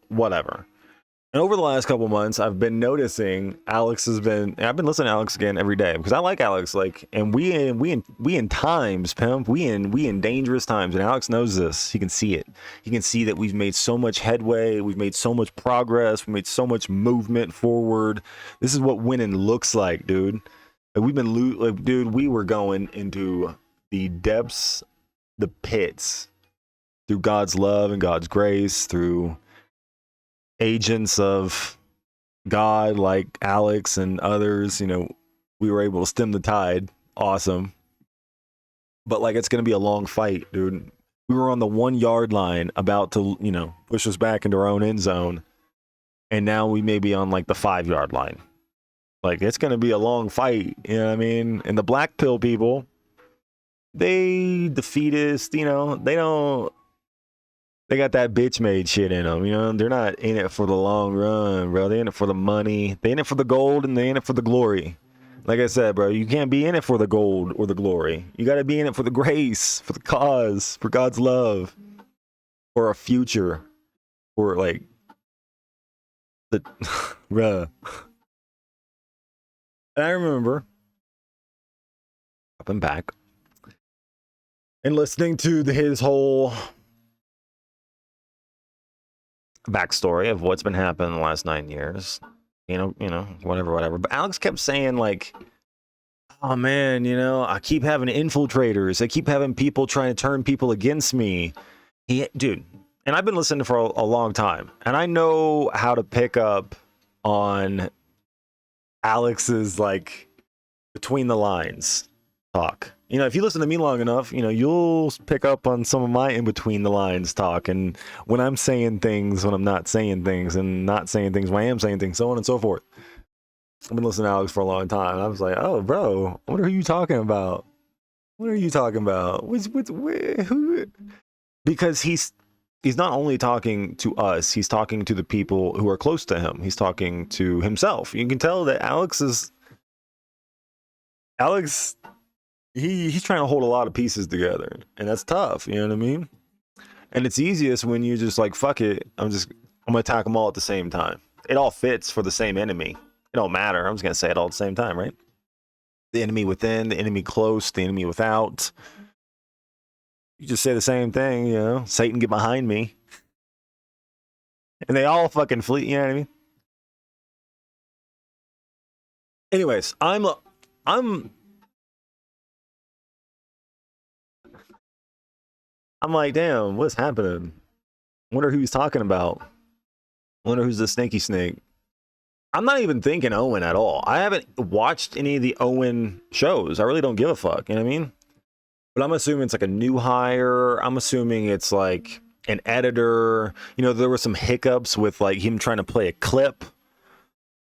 whatever. And over the last couple months, I've been noticing I've been listening to Alex again every day because I like Alex. Like, and we in times, pimp, we in dangerous times. And Alex knows this. He can see it. He can see that we've made so much headway. We've made so much progress. We made so much movement forward. This is what winning looks like, dude. Like, we were going into the depths, the pits, through God's love and God's grace, through agents of God like Alex and others. We were able to stem the tide. Awesome. But like, it's going to be a long fight, dude. We were on the 1 yard line about to, push us back into our own end zone. And now we may be on like the 5 yard line. Like, it's going to be a long fight. You know what I mean? And the black pill people, they defeatist, they got that bitch made shit in them. They're not in it for the long run, bro. They're in it for the money. They're in it for the gold, and they're in it for the glory. Like I said, bro, you can't be in it for the gold or the glory. You got to be in it for the grace, for the cause, for God's love, for a future, for like the, bruh. And I remember up and back and listening to his whole backstory of what's been happening in the last 9 years, whatever. But Alex kept saying, like, oh man, I keep having infiltrators. I keep having people trying to turn people against me. Dude, and I've been listening for a long time, and I know how to pick up on Alex's, like, between the lines talk. If you listen to me long enough, you'll pick up on some of my in between the lines talk. And when I'm saying things, when I'm not saying things, and not saying things when I am saying things, so on and so forth. I've been listening to Alex for a long time. And I was like, oh, bro, what are you talking about? What are you talking about? Who? Because he's not only talking to us, he's talking to the people who are close to him. He's talking to himself. You can tell that Alex, he's trying to hold a lot of pieces together, and that's tough. You know what I mean? And it's easiest when you just like, fuck it. I'm gonna attack them all at the same time. It all fits for the same enemy. It don't matter. I'm just gonna say it all at the same time, right? The enemy within, the enemy close, the enemy without. You just say the same thing, Satan, get behind me. And they all fucking flee, you know what I mean? Anyways, I'm like, damn, what's happening? Wonder who he's talking about. Wonder who's the snaky snake. I'm not even thinking Owen at all. I haven't watched any of the Owen shows. I really don't give a fuck, you know what I mean? But I'm assuming it's like a new hire. I'm assuming it's like an editor. You know, there were some hiccups with like him trying to play a clip,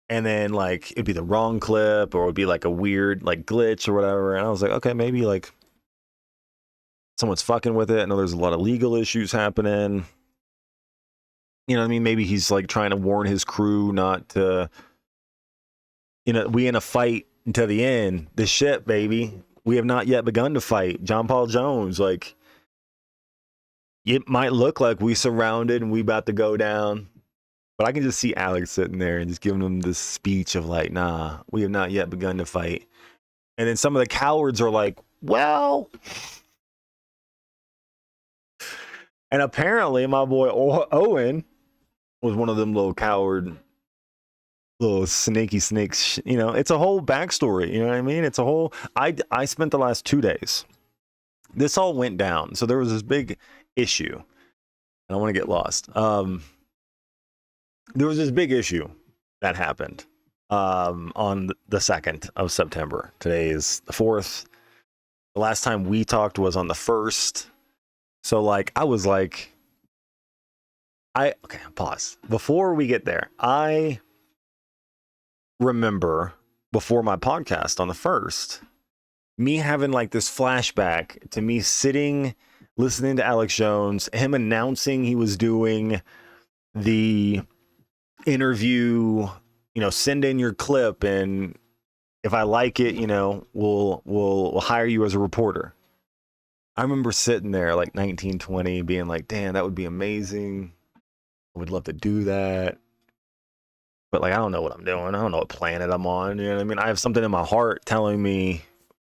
and then like it'd be the wrong clip, or it would be like a weird like glitch or whatever. And I was like, okay, maybe like someone's fucking with it. I know there's a lot of legal issues happening. You know what I mean? Maybe he's like trying to warn his crew not to, you know, we in a fight until the end. This shit, baby. We have not yet begun to fight. John Paul Jones, like, it might look like we surrounded and we about to go down. But I can just see Alex sitting there and just giving him this speech of like, nah, we have not yet begun to fight. And then some of the cowards are like, well. And apparently my boy Owen was one of them little coward, little snaky snakes. You know, it's a whole backstory. You know what I mean? It's a whole. I spent the last 2 days. This all went down. So there was this big issue. And I want to get lost. There was this big issue that happened on the 2nd of September. Today is the 4th. The last time we talked was on the 1st. So like I was like, okay, pause. Before we get there, I remember before my podcast on the 1st, me having like this flashback to me sitting, listening to Alex Jones, him announcing he was doing the interview, you know, send in your clip, and if I like it, you know, we'll hire you as a reporter. I remember sitting there like 1920 being like, damn, that would be amazing. I would love to do that. But like, I don't know what I'm doing. I don't know what planet I'm on. You know what I mean? I have something in my heart telling me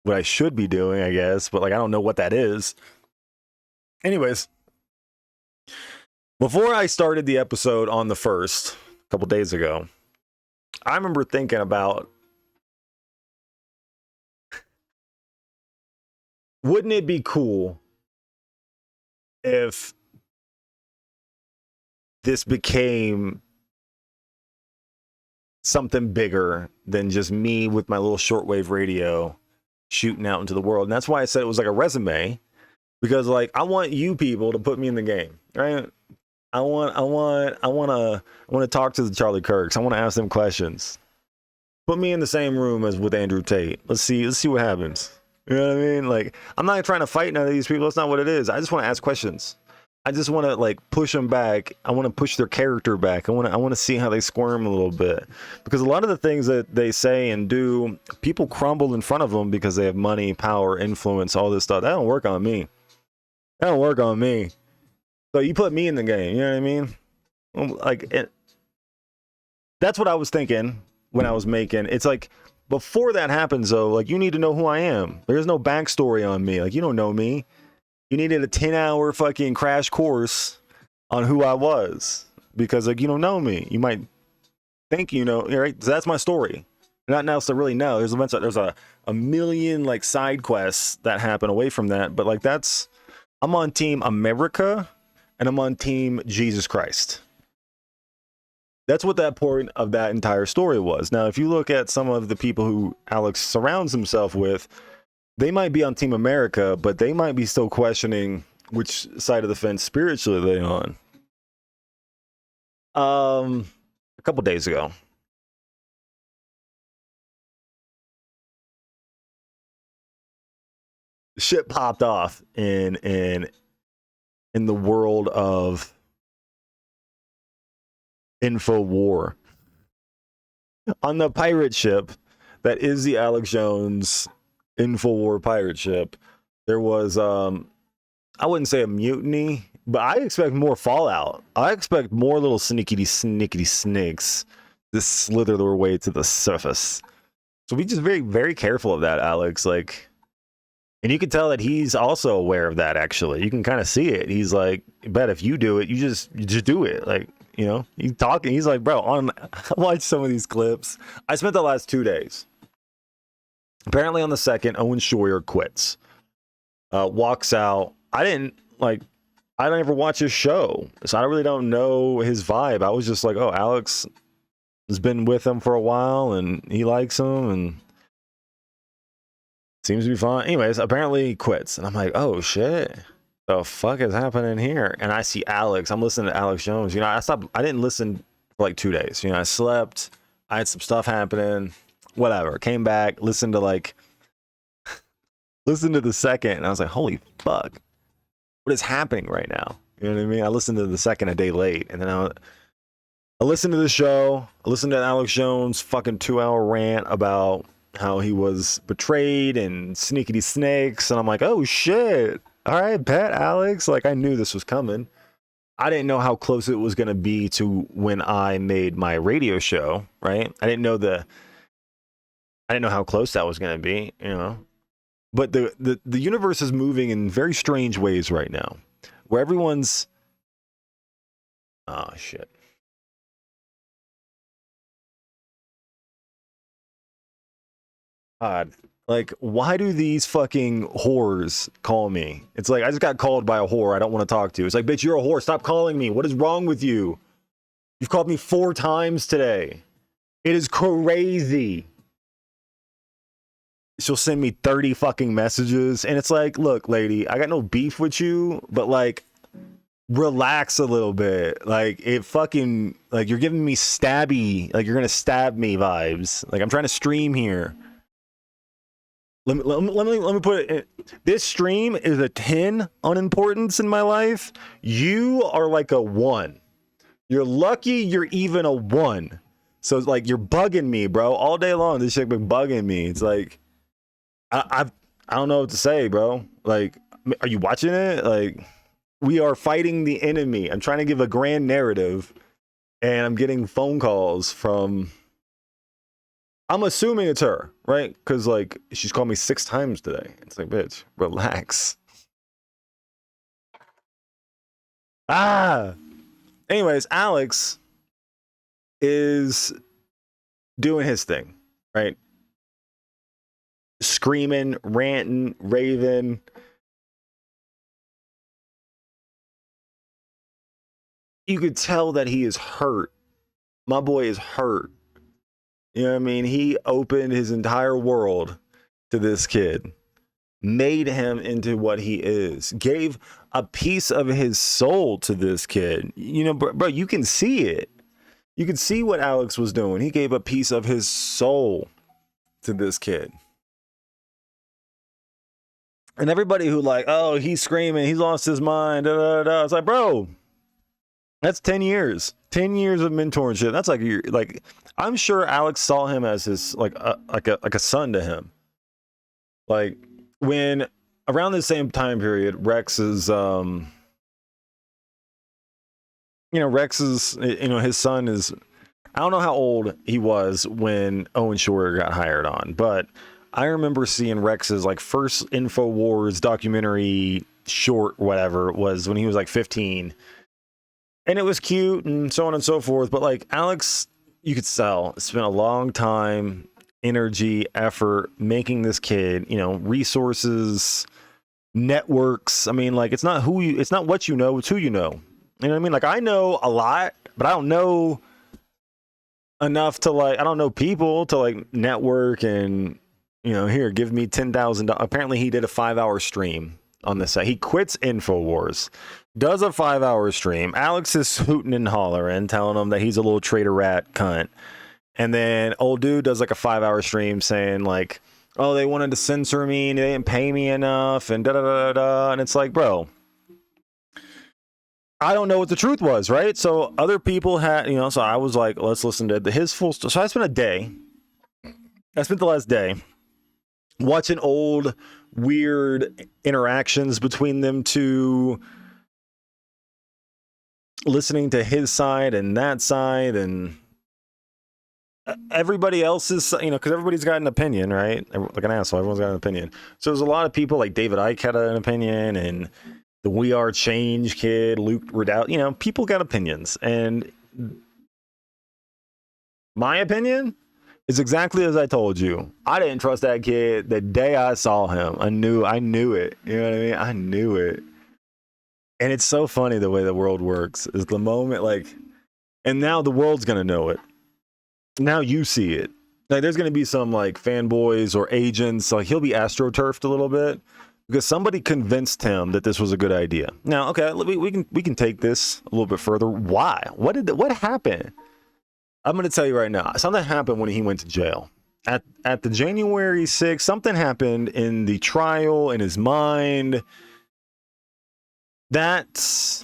what I should be doing, I guess. But like, I don't know what that is. Anyways, before I started the episode on the 1st, a couple days ago, I remember thinking about, wouldn't it be cool if this became something bigger than just me with my little shortwave radio shooting out into the world? And that's why I said it was like a resume, because like I want you people to put me in the game, right? I want to talk to the Charlie Kirks. I want to ask them questions. Put me in the same room as with Andrew Tate. Let's see what happens. You know what I mean? Like, I'm not trying to fight none of these people. That's not what it is. I just want to ask questions. I just want to like push them back. I want to push their character back. I want to see how they squirm a little bit, because a lot of the things that they say and do, people crumble in front of them because they have money, power, influence, all this stuff. That don't work on me. That don't work on me. So you put me in the game. You know what I mean? Like, that's what I was thinking when I was making. It's like, before that happens, though, like, you need to know who I am. There's no backstory on me. Like, you don't know me. You needed a 10-hour fucking crash course on who I was, because like, you don't know me. You might think you know, right? So that's my story. Not else to really know. There's a million like side quests that happen away from that, but like I'm on Team America and I'm on Team Jesus Christ. That's what that point of that entire story was. Now, if you look at some of the people who Alex surrounds himself with, they might be on Team America, but they might be still questioning which side of the fence spiritually they're on. A couple days ago, shit popped off in the world of info war. On the pirate ship that is the Alex Jones InfoWar pirate ship, there was I wouldn't say a mutiny, but I expect more fallout. I expect more little snickety snakes to slither their way to the surface. So be just very, very careful of that, Alex. Like, and you can tell that he's also aware of that. Actually, you can kind of see it. He's like, bet if you do it, you just do it. Like, You know, he's talking. He's like, bro, I watched some of these clips. I spent the last 2 days. Apparently on the second, Owen Schroyer quits. Walks out. I don't ever watch his show, so I really don't know his vibe. I was just like, oh, Alex has been with him for a while and he likes him and seems to be fine. Anyways, apparently he quits. And I'm like, oh shit, the fuck is happening here? And I see Alex. I'm listening to Alex Jones. You know, I didn't listen for like 2 days. You know, I slept. I had some stuff happening. Whatever. Came back, listened to the second, and I was like, holy fuck. What is happening right now? You know what I mean? I listened to the second a day late, and then I listened to the show. I listened to Alex Jones' fucking 2-hour rant about how he was betrayed and sneakity snakes, and I'm like, oh shit. All right, bet, Alex. Like, I knew this was coming. I didn't know how close it was going to be to when I made my radio show, right? I didn't know how close that was going to be, you know? But the universe is moving in very strange ways right now, where everyone's, oh shit. God, like, why do these fucking whores call me? It's like, I just got called by a whore I don't want to talk to. It's like, bitch, you're a whore. Stop calling me. What is wrong with you? You've called me 4 times today. It is crazy. She'll send me 30 fucking messages, and it's like, look, lady, I got no beef with you, but like, relax a little bit. Like, it fucking, like, you're giving me stabby, like you're gonna stab me vibes. Like, I'm trying to stream here. Let me put it in. This stream is a 10 on importance in my life. You are like a 1. You're lucky you're even a 1. So it's like, you're bugging me, bro, all day long. This shit been bugging me. It's like, I don't know what to say, bro. Like, are you watching it? Like, we are fighting the enemy. I'm trying to give a grand narrative, and I'm getting phone calls from, I'm assuming it's her, right? Because, like, she's called me 6 times today. It's like, bitch, relax. Anyways, Alex is doing his thing, right? Screaming, ranting, raving. You could tell that he is hurt. My boy is hurt. You know what I mean? He opened his entire world to this kid, made him into what he is, gave a piece of his soul to this kid. You know, bro, you can see it. You can see what Alex was doing. He gave a piece of his soul to this kid. And everybody who like, oh, he's screaming, he's lost his mind, da, da, da. It's like, bro, that's 10 years. 10 years of mentorship. That's like, I'm sure Alex saw him as his, like a son to him. Like, when around the same time period, Rex's, his son is, I don't know how old he was when Owen Schroyer got hired on, but I remember seeing Rex's like first InfoWars documentary short, whatever it was, when he was like 15, and it was cute and so on and so forth. But like, Alex, you could tell, spent a long time, energy, effort making this kid, you know, resources, networks. I mean, like, it's not what you know, it's who you know. You know what I mean? Like, I know a lot, but I don't know enough to, like, I don't know people to like network and, you know, here, give me $10,000. Apparently he did a 5-hour stream on this site. He quits InfoWars, does a 5-hour stream. Alex is hooting and hollering, telling him that he's a little traitor rat cunt. And then old dude does like a 5-hour stream saying like, oh, they wanted to censor me and they didn't pay me enough and da da da da. And it's like, bro, I don't know what the truth was, right? So other people had, you know, so I was like, let's listen to his full story. So I spent the last day watching old weird interactions between them two, listening to his side and that side and everybody else's, you know, because everybody's got an opinion, right? Like an asshole, everyone's got an opinion. So there's a lot of people, like David Icke had an opinion, and the We Are Change kid, Luke Riddell, you know, people got opinions. And my opinion is exactly as I told you. I didn't trust that kid the day I saw him. I knew it. You know what I mean? I knew it. And it's so funny the way the world works. Is the moment like, and now the world's gonna know it. Now you see it. Like there's gonna be some like fanboys or agents. Like he'll be astroturfed a little bit because somebody convinced him that this was a good idea. Now, okay, we can take this a little bit further. Why? What happened? I'm gonna tell you right now. Something happened when he went to jail. At the January 6th, something happened in the trial in his mind. That's,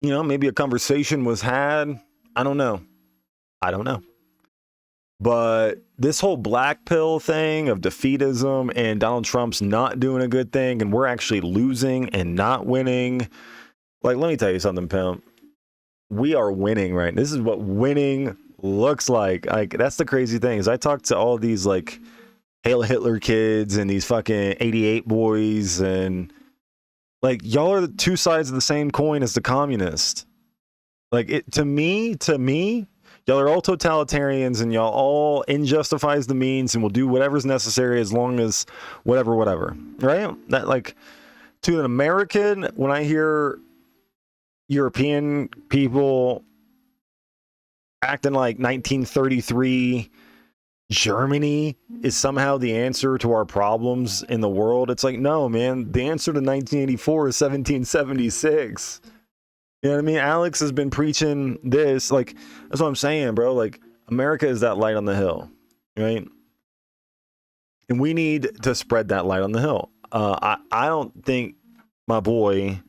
you know, maybe a conversation was had. I don't know. But this whole black pill thing of defeatism and Donald Trump's not doing a good thing and we're actually losing and not winning. Like, let me tell you something, pimp. We are winning, right? This is what winning looks like. Like, that's the crazy thing is I talk to all these like Hail Hitler kids and these fucking 88 boys and like y'all are the two sides of the same coin as the communist. Like it to me, y'all are all totalitarians and y'all all end justifies the means and will do whatever's necessary as long as whatever. Right? That like to an American, when I hear European people acting like 1933 Germany is somehow the answer to our problems in the world. It's like, no, man, the answer to 1984 is 1776. You know what I mean? Alex has been preaching this. Like, that's what I'm saying, bro. Like, America is that light on the hill, right? And we need to spread that light on the hill. I don't think my boy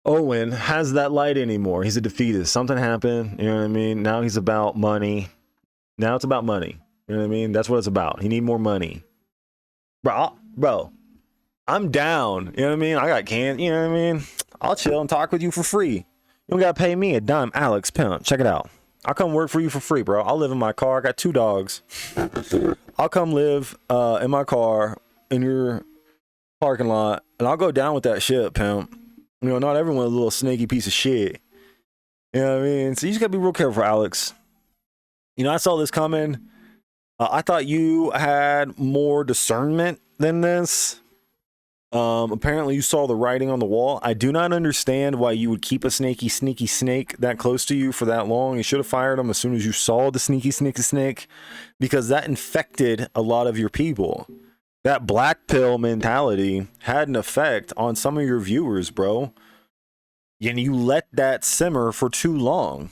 Owen has that light anymore. He's a defeatist. Something happened. You know what I mean? Now he's about money. Now it's about money. You know what I mean? That's what it's about. He need more money. Bro, I'm down. You know what I mean? I got canned. You know what I mean? I'll chill and talk with you for free. You don't got to pay me a dime. Alex Pimp. Check it out. I'll come work for you for free, bro. I'll live in my car. I got 2 dogs. I'll come live in my car in your parking lot. And I'll go down with that shit, Pimp. You know, not everyone's a little snaky piece of shit. You know what I mean? So you just got to be real careful, Alex. You know, I saw this coming. I thought you had more discernment than this. Apparently you saw the writing on the wall. I do not understand why you would keep a sneaky snake that close to you for that long. You should have fired him as soon as you saw the sneaky snake, because that infected a lot of your people. That black pill mentality had an effect on some of your viewers, bro. And you let that simmer for too long.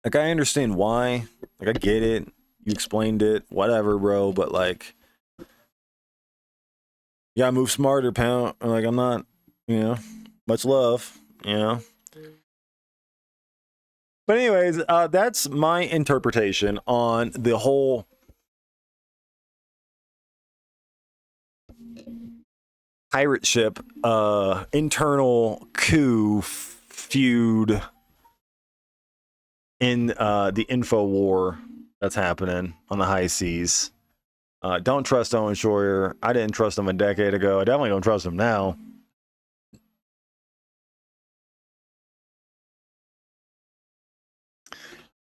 Like, I understand why. Like, I get it. You explained it. Whatever, bro. But, like, you gotta move smarter, pal. Like, I'm not, you know, much love, you know. But anyways, that's my interpretation on the whole pirate ship internal coup feud in the info war that's happening on the high seas. Don't trust Owen Schroyer. I didn't trust him a decade ago. I definitely don't trust him now.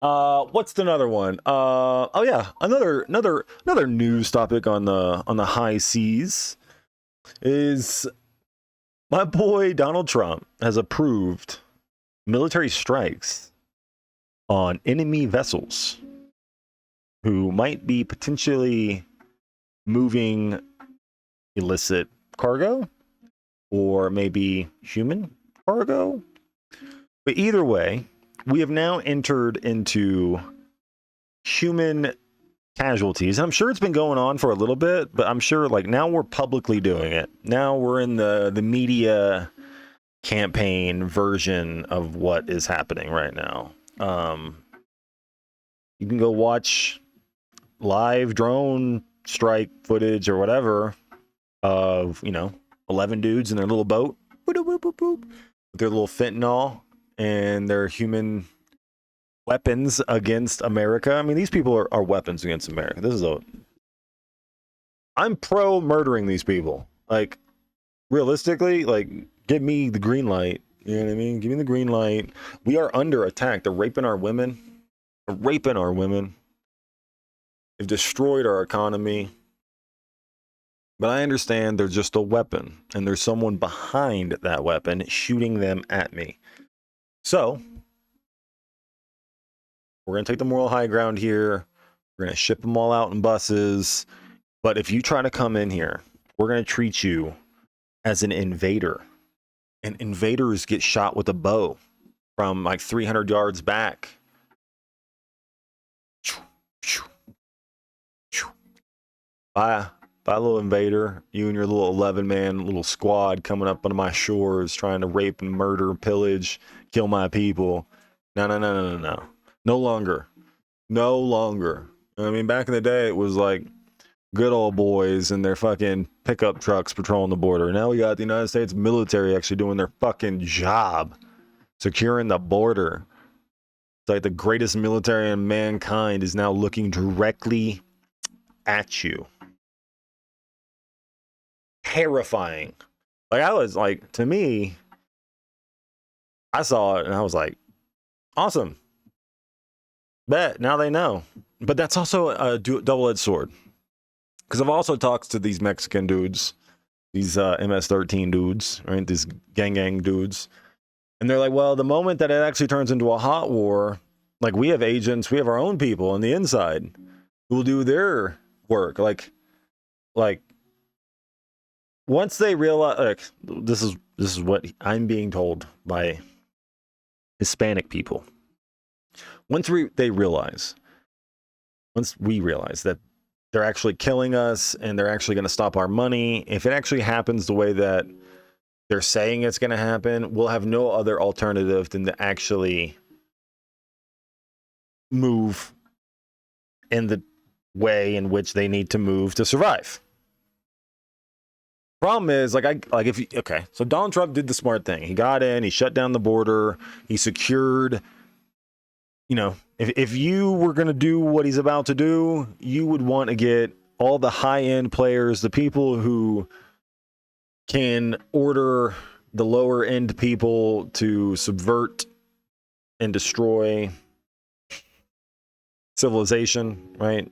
What's another one? Oh yeah, another news topic on the high seas is my boy Donald Trump has approved military strikes on enemy vessels who might be potentially moving illicit cargo or maybe human cargo. But either way, we have now entered into human casualties. And I'm sure it's been going on for a little bit, but I'm sure like now we're publicly doing it. Now we're in the media campaign version of what is happening right now. You can go watch live drone strike footage or whatever of, 11 dudes in their little boat with their little fentanyl and their human weapons against America. I mean, these people are weapons against America. I'm pro murdering these people. Like, realistically, like, give me the green light You know what I mean? Give me the green light. We are under attack. They're raping our women. They're raping our women. They've destroyed our economy. But I understand they're just a weapon, and there's someone behind that weapon shooting them at me. So, we're going to take the moral high ground here. We're going to ship them all out in buses. But if you try to come in here, we're going to treat you as an invader. And invaders get shot with a bow from like 300 yards back. Bye, little invader. You and your little 11-man little squad coming up onto my shores, trying to rape and murder, pillage, kill my people. No. No longer. No longer. I mean, back in the day, it was like good old boys and their fucking pickup trucks patrolling the border. Now we got the United States military actually doing their fucking job, securing the border. It's like the greatest military in mankind is now looking directly at you. Terrifying. Like, I was like, to me, I saw it and I was like, awesome. Bet, now they know. But that's also a double-edged sword. Because I've also talked to these Mexican dudes, these MS-13 dudes, right? These gang dudes. And they're like, well, the moment that it actually turns into a hot war, like, we have agents, we have our own people on the inside who will do their work. Like once they realize, like, this is what I'm being told by Hispanic people. Once we realize that they're actually killing us and they're actually going to stop our money, if it actually happens the way that they're saying it's going to happen, we'll have no other alternative than to actually move in the way in which they need to move to survive. Problem is, so Donald Trump did the smart thing. He got in, he shut down the border, he secured, you know, if you were going to do what he's about to do, you would want to get all the high-end players, the people who can order the lower-end people to subvert and destroy civilization, right?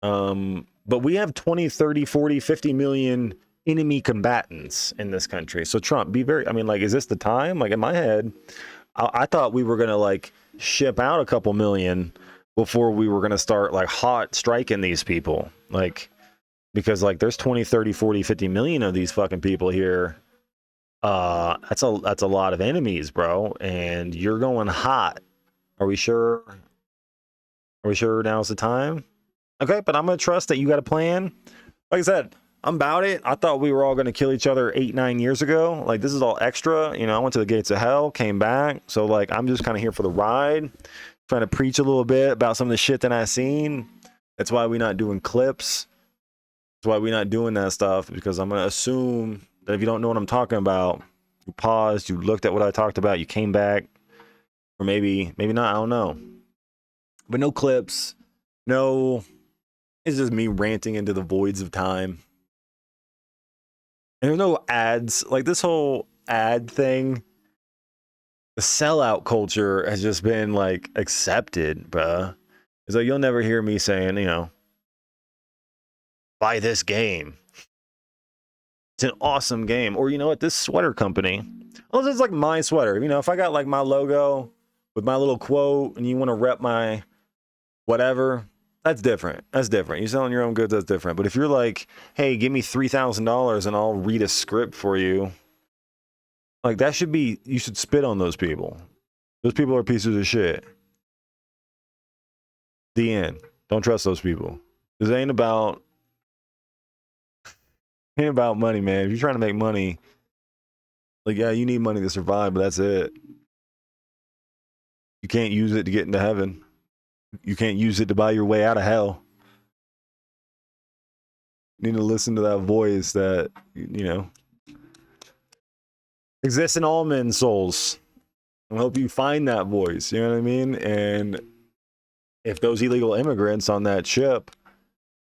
But we have 20, 30, 40, 50 million enemy combatants in this country. So Trump, be very, I mean, like, is this the time? Like, in my head, I thought we were going to, like, ship out a couple million before we were going to start, like, hot striking these people. Like, because, like, there's 20, 30, 40, 50 million of these fucking people here. That's a lot of enemies, bro. And you're going hot. Are we sure? Are we sure now's the time? Okay, but I'm going to trust that you got a plan. Like I said, I'm about it. I thought we were all going to kill each other 8-9 years ago. Like, this is all extra. You know, I went to the gates of hell, came back. So, like, I'm just kind of here for the ride, trying to preach a little bit about some of the shit that I've seen. That's why we're not doing clips. That's why we're not doing that stuff, because I'm going to assume that if you don't know what I'm talking about, you paused, you looked at what I talked about, you came back, or maybe not, I don't know. But no clips, no, it's just me ranting into the voids of time. And there's no ads. Like, this whole ad thing, the sellout culture has just been, like, accepted, bruh. It's like, you'll never hear me saying, you know, buy this game. It's an awesome game. Or, you know what, this sweater company, unless it's like my sweater, you know, if I got like my logo with my little quote and you want to rep my whatever, that's different. That's different. You're selling your own goods, that's different. But if you're like, hey, give me $3,000 and I'll read a script for you, like, that should be, you should spit on those people. Those people are pieces of shit. The end. Don't trust those people. This ain't about money, man. If you're trying to make money, like, yeah, you need money to survive, but that's it. You can't use it to get into heaven. You can't use it to buy your way out of hell. You need to listen to that voice that, you know, exists in all men's souls. I hope you find that voice, you know what I mean? And if those illegal immigrants on that ship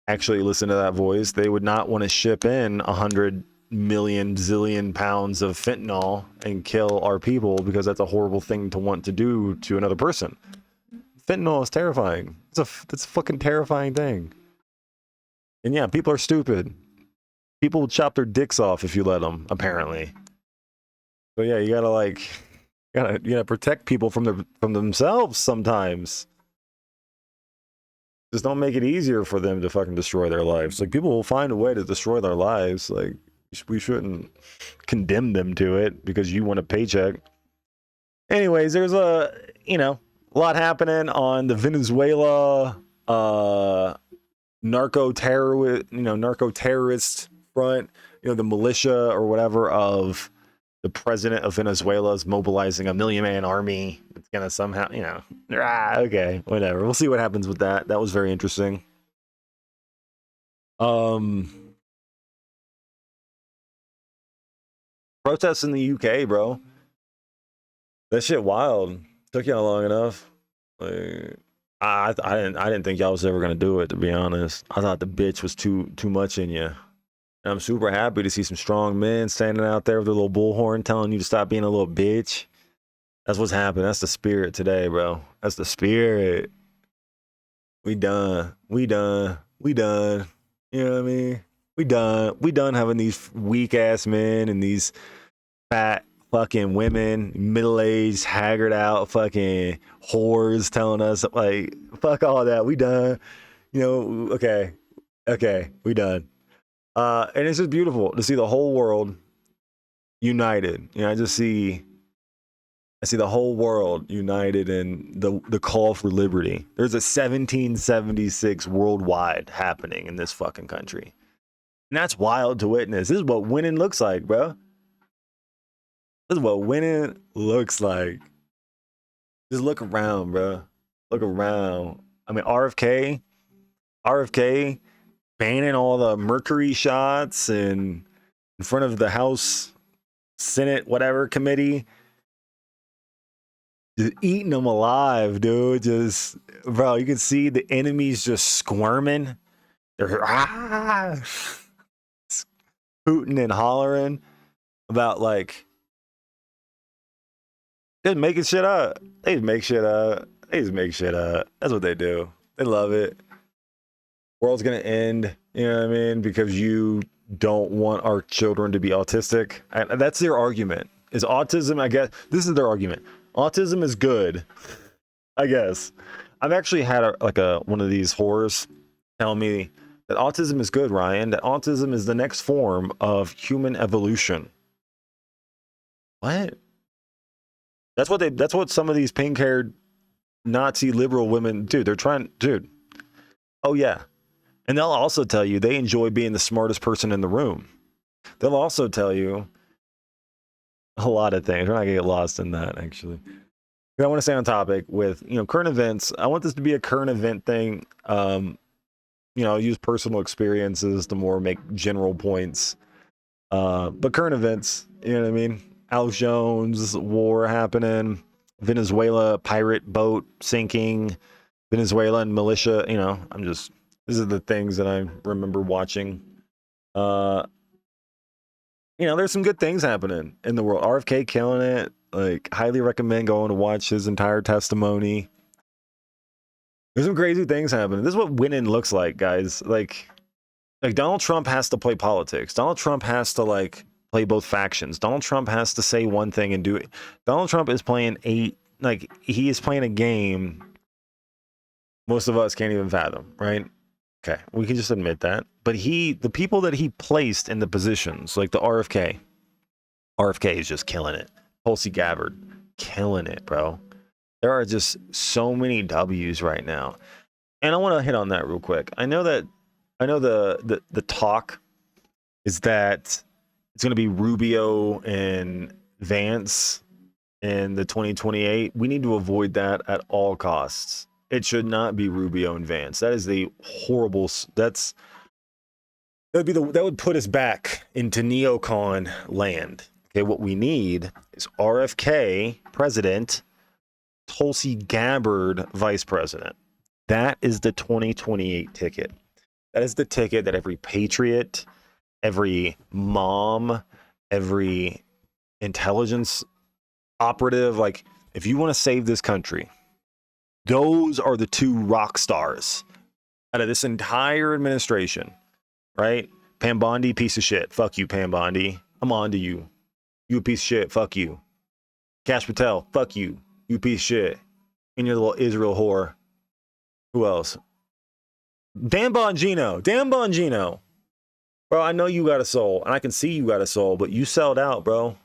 actually listen to that voice, they would not want to ship in 100 million zillion pounds of fentanyl and kill our people because that's a horrible thing to want to do to another person. Fentanyl is terrifying. It's a fucking terrifying thing. And yeah, people are stupid. People will chop their dicks off if you let them, apparently. So yeah, you gotta protect people from themselves sometimes. Just don't make it easier for them to fucking destroy their lives. Like, people will find a way to destroy their lives. Like, we shouldn't condemn them to it because you want a paycheck. Anyways, there's a lot happening on the Venezuela narco terrorist front. The militia or whatever of the president of Venezuela is mobilizing a 1 million man army. It's gonna somehow, okay, whatever. We'll see what happens with that. That was very interesting. Protests in the UK, bro. That shit wild. Took y'all long enough. Like, I didn't think y'all was ever gonna do it, to be honest. I thought the bitch was too much in you. And I'm super happy to see some strong men standing out there with their little bullhorn telling you to stop being a little bitch. That's what's happening. That's the spirit today, bro. That's the spirit. We done. You know what I mean? We done having these weak ass men and these fat fucking women, middle-aged, haggard out fucking whores telling us, like, fuck all that. We done. Okay, we done. And it's just beautiful to see the whole world united. I see the whole world united in the call for liberty. There's a 1776 worldwide happening in this fucking country. And that's wild to witness. This is what winning looks like, bro. This is what winning looks like. Just look around, bro. Look around. I mean, RFK banning all the mercury shots and in front of the House, Senate, whatever committee. Just eating them alive, dude. Just, bro, you can see the enemies just squirming. They're hooting and hollering about, like, just making shit up. They just make shit up. That's what they do. They love it. World's gonna end, you know what I mean? Because you don't want our children to be autistic. And that's their argument. Is autism, I guess, this is their argument. Autism is good, I guess. I've actually had one of these whores tell me that autism is good, Ryan, that autism is the next form of human evolution. What? That's what some of these pink-haired Nazi liberal women do. They're trying, dude. Oh yeah. And they'll also tell you they enjoy being the smartest person in the room. They'll also tell you a lot of things. We're not gonna get lost in that, actually. I want to stay on topic with current events. I want this to be a current event thing. I'll use personal experiences to more make general points. But current events, you know what I mean? Alex Jones, war happening, Venezuela pirate boat sinking, Venezuelan militia. These are the things that I remember watching. There's some good things happening in the world. RFK killing it. Like, highly recommend going to watch his entire testimony. There's some crazy things happening. This is what winning looks like, guys. Like Donald Trump has to play politics. Donald Trump has to play both factions. Donald Trump has to say one thing and do it. Donald Trump is playing he is playing a game most of us can't even fathom, right? Okay, we can just admit that. But the people that he placed in the positions, like the RFK is just killing it. Tulsi Gabbard, killing it, bro. There are just so many W's right now. And I want to hit on that real quick. I know the talk is that it's going to be Rubio and Vance in the 2028. We need to avoid that at all costs. It should not be Rubio and Vance. That is the horrible. That would put us back into neocon land. Okay, what we need is RFK president, Tulsi Gabbard vice president. That is the 2028 ticket. That is the ticket that every patriot, every mom, every intelligence operative. Like, if you want to save this country, those are the two rock stars out of this entire administration, right? Pam Bondi, piece of shit. Fuck you, Pam Bondi. I'm on to you. You a piece of shit. Fuck you. Cash Patel, fuck you. You piece of shit. And your little Israel whore. Who else? Dan Bongino. Dan Bongino. Bro, I know you got a soul, and I can see you got a soul, but you sold out, bro.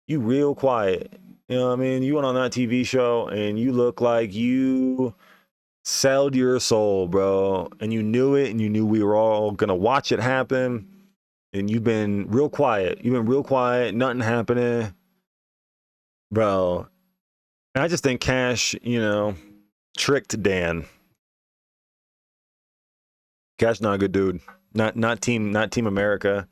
You real quiet. You know what I mean? You went on that TV show, and you look like you sold your soul, bro. And you knew it, and you knew we were all going to watch it happen. And you've been real quiet. You've been real quiet. Nothing happening. Bro. And I just think Cash, you know, tricked Dan. Cash not a good dude. Not team America.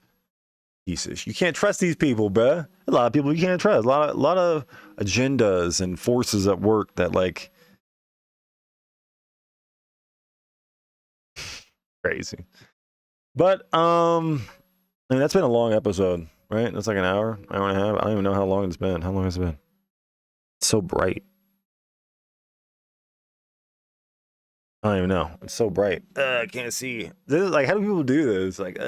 Pieces. You can't trust these people, bruh. A lot of people you can't trust. A lot of agendas and forces at work that, like, crazy. But I mean, that's been a long episode, right? That's like an hour and a half. I don't even know how long it's been. How long has it been? It's so bright. I don't even know. It's so bright. I can't see. This is like, how do people do this? Like,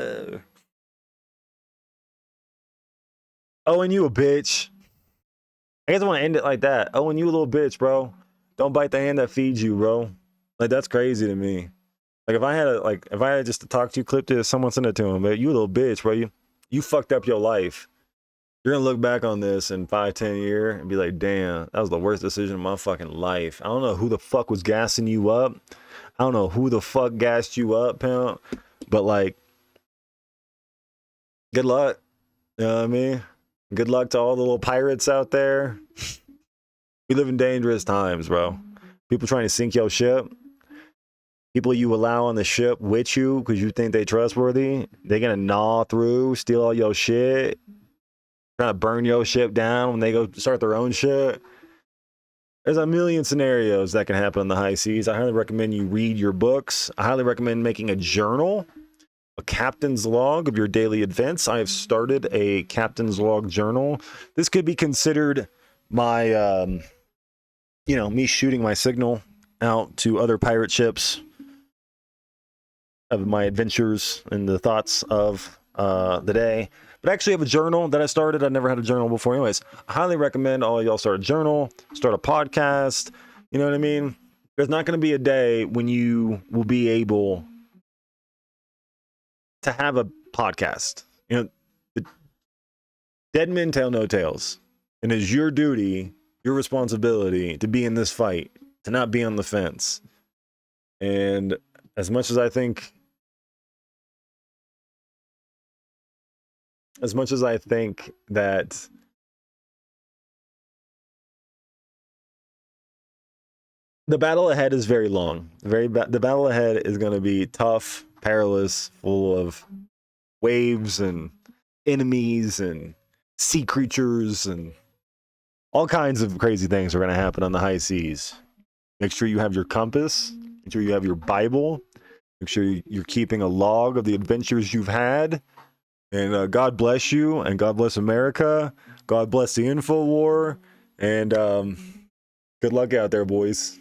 oh, and you a bitch. I guess I want to end it like that. Oh, and you a little bitch, bro. Don't bite the hand that feeds you, bro. Like, that's crazy to me. Like, if I had just to talk to you, clipped it, someone sent it to him, but you a little bitch, bro. You fucked up your life. You're gonna look back on this in 5-10 years and be like, damn, that was the worst decision of my fucking life. I don't know who the fuck was gassing you up. I don't know who the fuck gassed you up, pimp. But, like, good luck. You know what I mean? Good luck to all the little pirates out there. We live in dangerous times, bro. People trying to sink your ship. People you allow on the ship with you because you think they trustworthy. They're gonna gnaw through, steal all your shit, trying to burn your ship down when they go start their own shit. There's a million scenarios that can happen on the high seas. I highly recommend you read your books. I highly recommend making a journal, a captain's log of your daily events. I have started a captain's log journal. This could be considered my, me shooting my signal out to other pirate ships of my adventures and the thoughts of the day. But I actually have a journal that I started. I never had a journal before. Anyways, I highly recommend all of y'all start a journal, start a podcast. You know what I mean? There's not going to be a day when you will be able to have a podcast. You know, the dead men tell no tales. And it's your duty, your responsibility to be in this fight, to not be on the fence. And as much as I think that the battle ahead is very long. The battle ahead is going to be tough, perilous, full of waves and enemies and sea creatures and all kinds of crazy things are going to happen on the high seas. Make sure you have your compass. Make sure you have your Bible. Make sure you're keeping a log of the adventures you've had. And God bless you, and God bless America. God bless the info war, and good luck out there, boys.